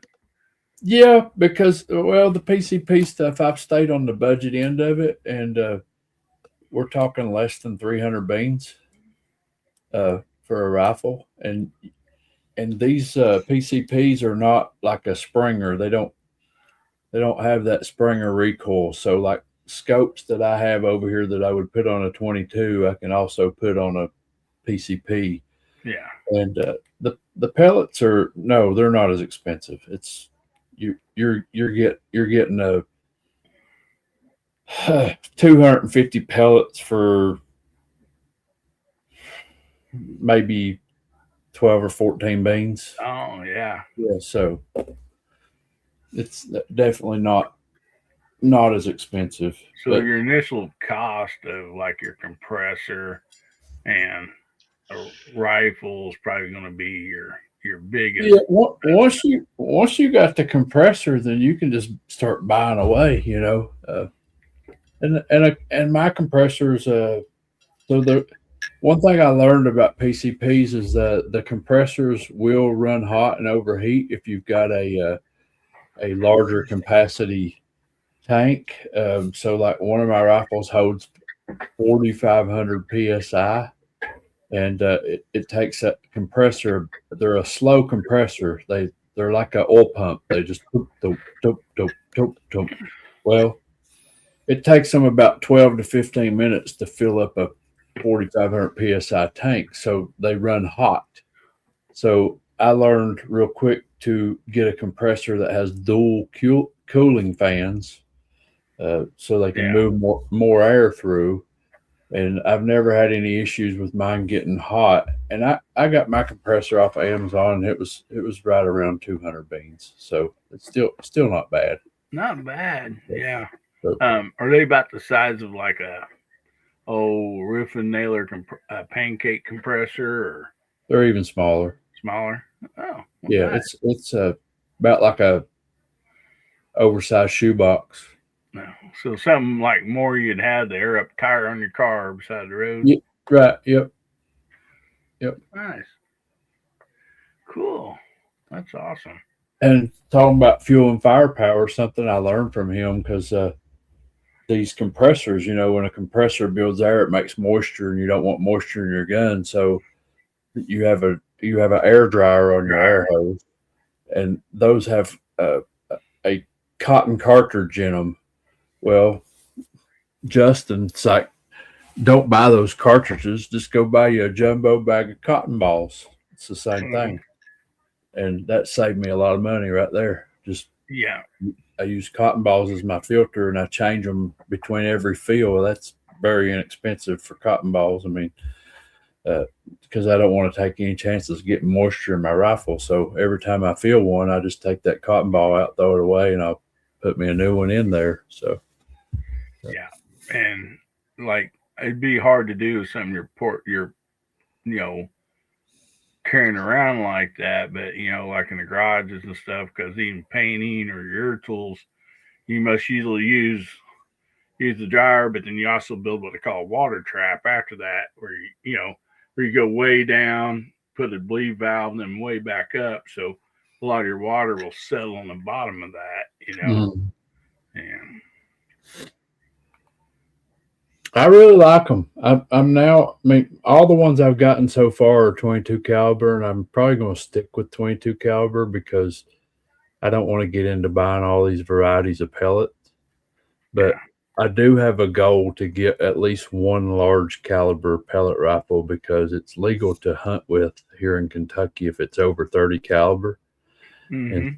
Yeah, because, well, the PCP stuff, I've stayed on the budget end of it, and we're talking less than 300 beans for a rifle. And these PCPs are not like a Springer. They don't have that Springer recoil. So like scopes that I have over here that I would put on a 22, I can also put on a PCP. Yeah. And the pellets they're not as expensive. It's you're getting a 250 pellets for maybe 12 or 14 beans. Oh yeah. Yeah, so it's definitely not as expensive. So your initial cost of like your compressor and a rifle is probably going to be your biggest. Yeah, once you got the compressor, then you can just start buying away, you know. And my compressors. So the one thing I learned about PCPs is that the compressors will run hot and overheat if you've got a larger capacity tank. So like one of my rifles holds 4,500 psi. And it takes a compressor. They're a slow compressor. They're like an oil pump. They just well, it takes them about 12 to 15 minutes to fill up a 4,500 psi tank. So they run hot. So I learned real quick to get a compressor that has dual cooling fans, so they can move more air through. And I've never had any issues with mine getting hot. And I got my compressor off of Amazon, and it was right around 200 beans. So it's still not bad. Not bad. Yeah. So, are they about the size of like a Riffin Naylor pancake compressor, or they're even smaller? Smaller. Oh. Well, yeah, nice. it's about like a oversized shoebox. No. So something like more you'd have the air up tire on your car beside the road. Yeah, right. Yep. Nice. Cool. That's awesome. And talking about fuel and firepower, something I learned from him, because these compressors, you know, when a compressor builds air, it makes moisture, and you don't want moisture in your gun. So you have an air dryer on your air hose, and those have uh, a cotton cartridge in them. Well, Justin's like, don't buy those cartridges. Just go buy you a jumbo bag of cotton balls. It's the same thing. And that saved me a lot of money right there. Just Yeah. I use cotton balls as my filter, and I change them between every fill. That's very inexpensive for cotton balls. I mean, because I don't want to take any chances of getting moisture in my rifle. So every time I fill one, I just take that cotton ball out, throw it away, and I'll put me a new one in there. So Yeah. And like, it'd be hard to do something you're carrying around like that, but like in the garages and stuff, because even painting or your tools, you must usually use the dryer, but then you also build what they call a water trap after that, where where you go way down, put a bleed valve, and then way back up, so a lot of your water will settle on the bottom of that, And I really like them. I'm now. I mean, all the ones I've gotten so far are 22 caliber, and I'm probably going to stick with 22 caliber because I don't want to get into buying all these varieties of pellets. But I do have a goal to get at least one large caliber pellet rifle because it's legal to hunt with here in Kentucky if it's over 30 caliber. And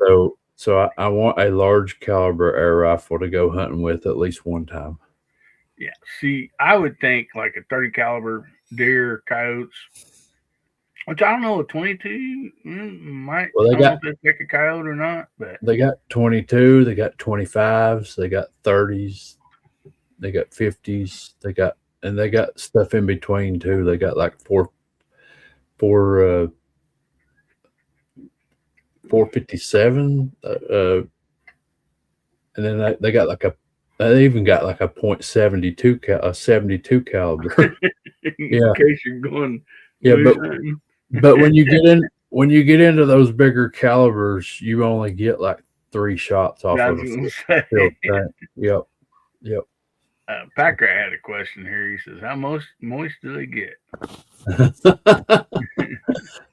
so I want a large caliber air rifle to go hunting with at least one time. Yeah. See, I would think like a 30 caliber deer, coyotes, which I don't know, a 22 might. Well, I don't know if they pick a coyote or not, but they got 22, they got 25s, they got 30s, they got 50s, they got stuff in between too. They got like 457, and then they got they even got like a .72 72 caliber. in case you're going. Yeah, but when you get into those bigger calibers, you only get like 3 shots off of the tank. Yep. Packer had a question here. He says, "How moist do they get?"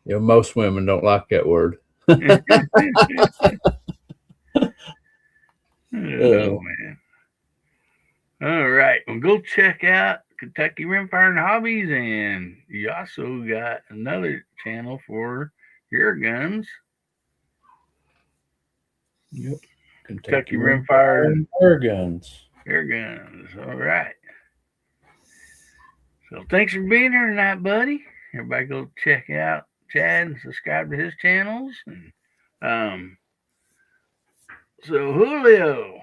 Most women don't like that word. Oh man. All right. Well, go check out Kentucky Rimfire and Hobbies, and you also got another channel for your guns. Yep. Kentucky Rimfire and Air Guns. Air Guns. All right. So thanks for being here tonight, buddy. Everybody go check out Chad and subscribe to his channels. And so Julio,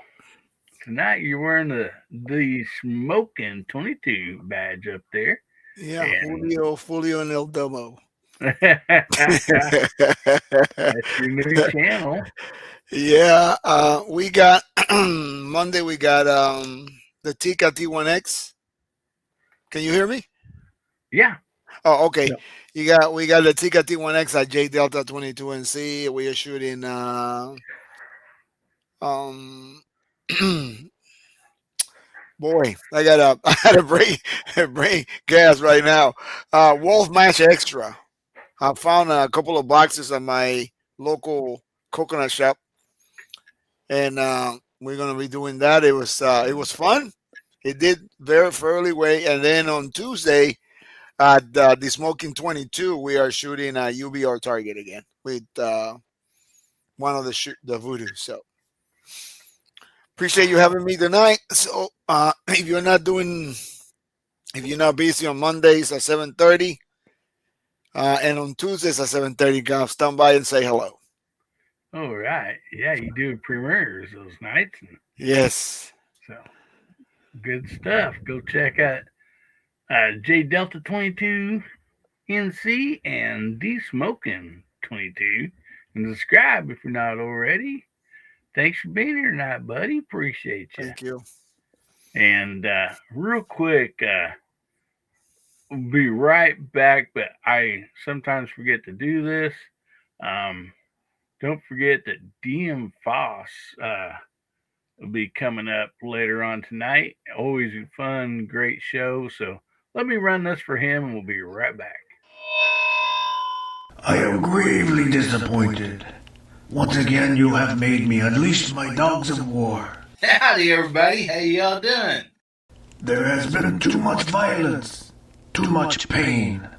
tonight you're wearing the Smoking 22 badge up there. Yeah, Julio and El Domo. That's your new channel. Yeah, we got Monday. We got the Tika T1X. Can you hear me? Yeah. Oh, okay. Yeah. We got the Tika T1X at J Delta 22NC. We are shooting boy, I had a brain gas right now. Wolf Match Extra. I found a couple of boxes at my local coconut shop, and we're gonna be doing that. It was fun. It did very fairly well. And then on Tuesday at the Smoking 22, we are shooting a UBR target again with one of the Voodoo. So appreciate you having me tonight. So if you're not busy on Mondays at 7:30 and on Tuesdays at 7:30, come stop by and say hello. All right. Yeah, you do premieres those nights. Yes. So good stuff. Go check out J Delta 22 NC and D Smoking 22 and subscribe if you're not already. Thanks for being here tonight, buddy. Appreciate you. Thank you. And real quick, we'll be right back, but I sometimes forget to do this. Don't forget that DM Foss will be coming up later on tonight. Always a fun, great show. So let me run this for him, and we'll be right back. I am gravely disappointed Once again, you have made me unleash my dogs of war. Howdy, everybody. How y'all doing? There has been too much violence, too much pain.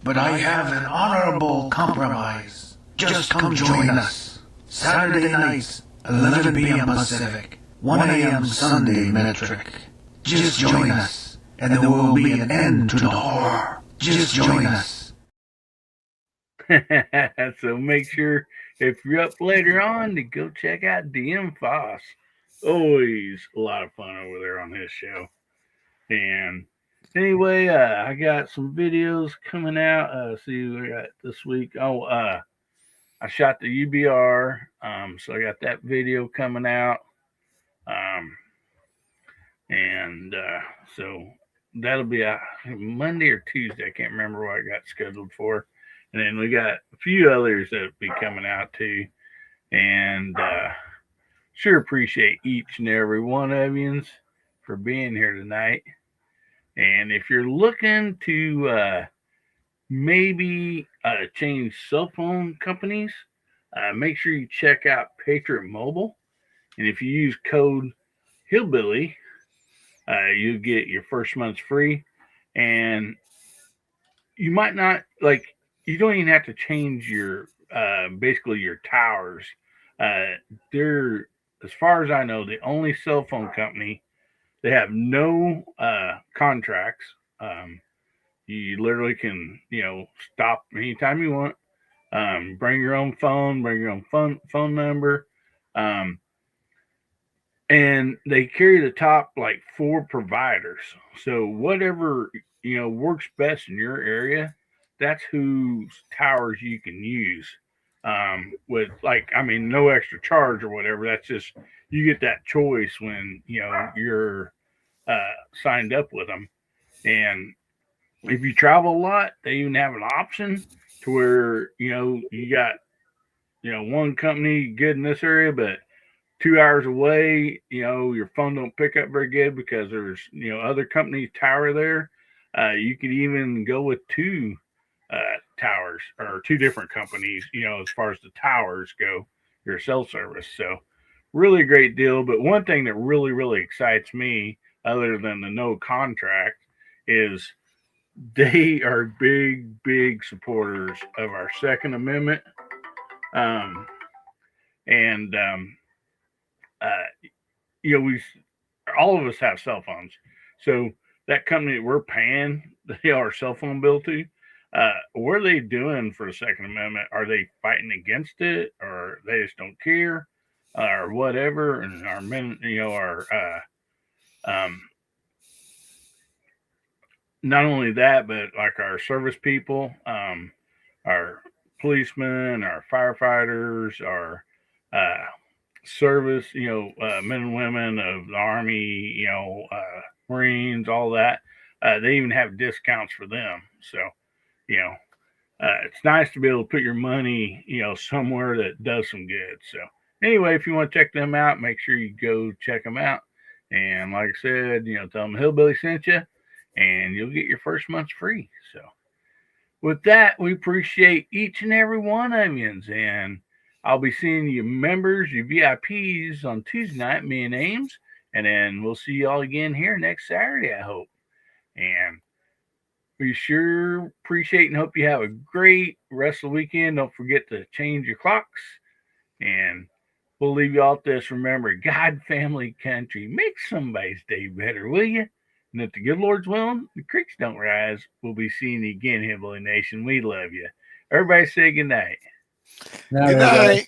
But I have an honorable compromise. Just come join us. Saturday nights, 11 p.m. Pacific, 1 a.m. Sunday metric. Just join us, and there will be an end to the horror. Just join us. So make sure if you're up later on to go check out DM Foss. Always a lot of fun over there on his show. And anyway, I got some videos coming out. See what I got this week. I shot the UBR, so I got that video coming out. So that'll be a Monday or Tuesday. I can't remember what I got scheduled for. And then we got a few others that'll be coming out too. And sure appreciate each and every one of you for being here tonight. And if you're looking to maybe change cell phone companies, make sure you check out Patriot Mobile. And if you use code Hillbilly, you get your first month's free. And you might not, you don't even have to change your, basically your towers. They're, as far as I know, the only cell phone company. They have no contracts. You literally can, stop anytime you want. Bring your own phone, bring your own phone number. And they carry the top 4 providers. So whatever, works best in your area, that's whose towers you can use. With no extra charge or whatever. That's just, you get that choice when, you're signed up with them. And if you travel a lot, they even have an option to where, you got, one company good in this area, but 2 hours away, your phone don't pick up very good because there's, other companies tower there. You could even go with 2 towers or 2 different companies, as far as the towers go, your cell service. So really great deal. But one thing that really, really excites me, other than the no contract, is they are big supporters of our Second Amendment. All of us have cell phones. So that company that we're paying our cell phone bill to, what are they doing for the Second Amendment? Are they fighting against it, or they just don't care, or whatever? And our men, not only that, but our service people, our policemen, our firefighters, our service, men and women of the Army, Marines, all that. They even have discounts for them. So, it's nice to be able to put your money, somewhere that does some good. So anyway, if you want to check them out, make sure you go check them out. And like I said, tell them Hillbilly sent you, and you'll get your first month's free. So with that, we appreciate each and every one of you. And I'll be seeing you members, you VIPs on Tuesday night, me and Ames. And then we'll see you all again here next Saturday, I hope. And we sure appreciate and hope you have a great rest of the weekend. Don't forget to change your clocks. And we'll leave you all with this. Remember, God, family, country, make somebody's day better, will you? And if the good Lord's willing, the creeks don't rise, we'll be seeing you again, Hillbilly Nation. We love you. Everybody say good night. Good night.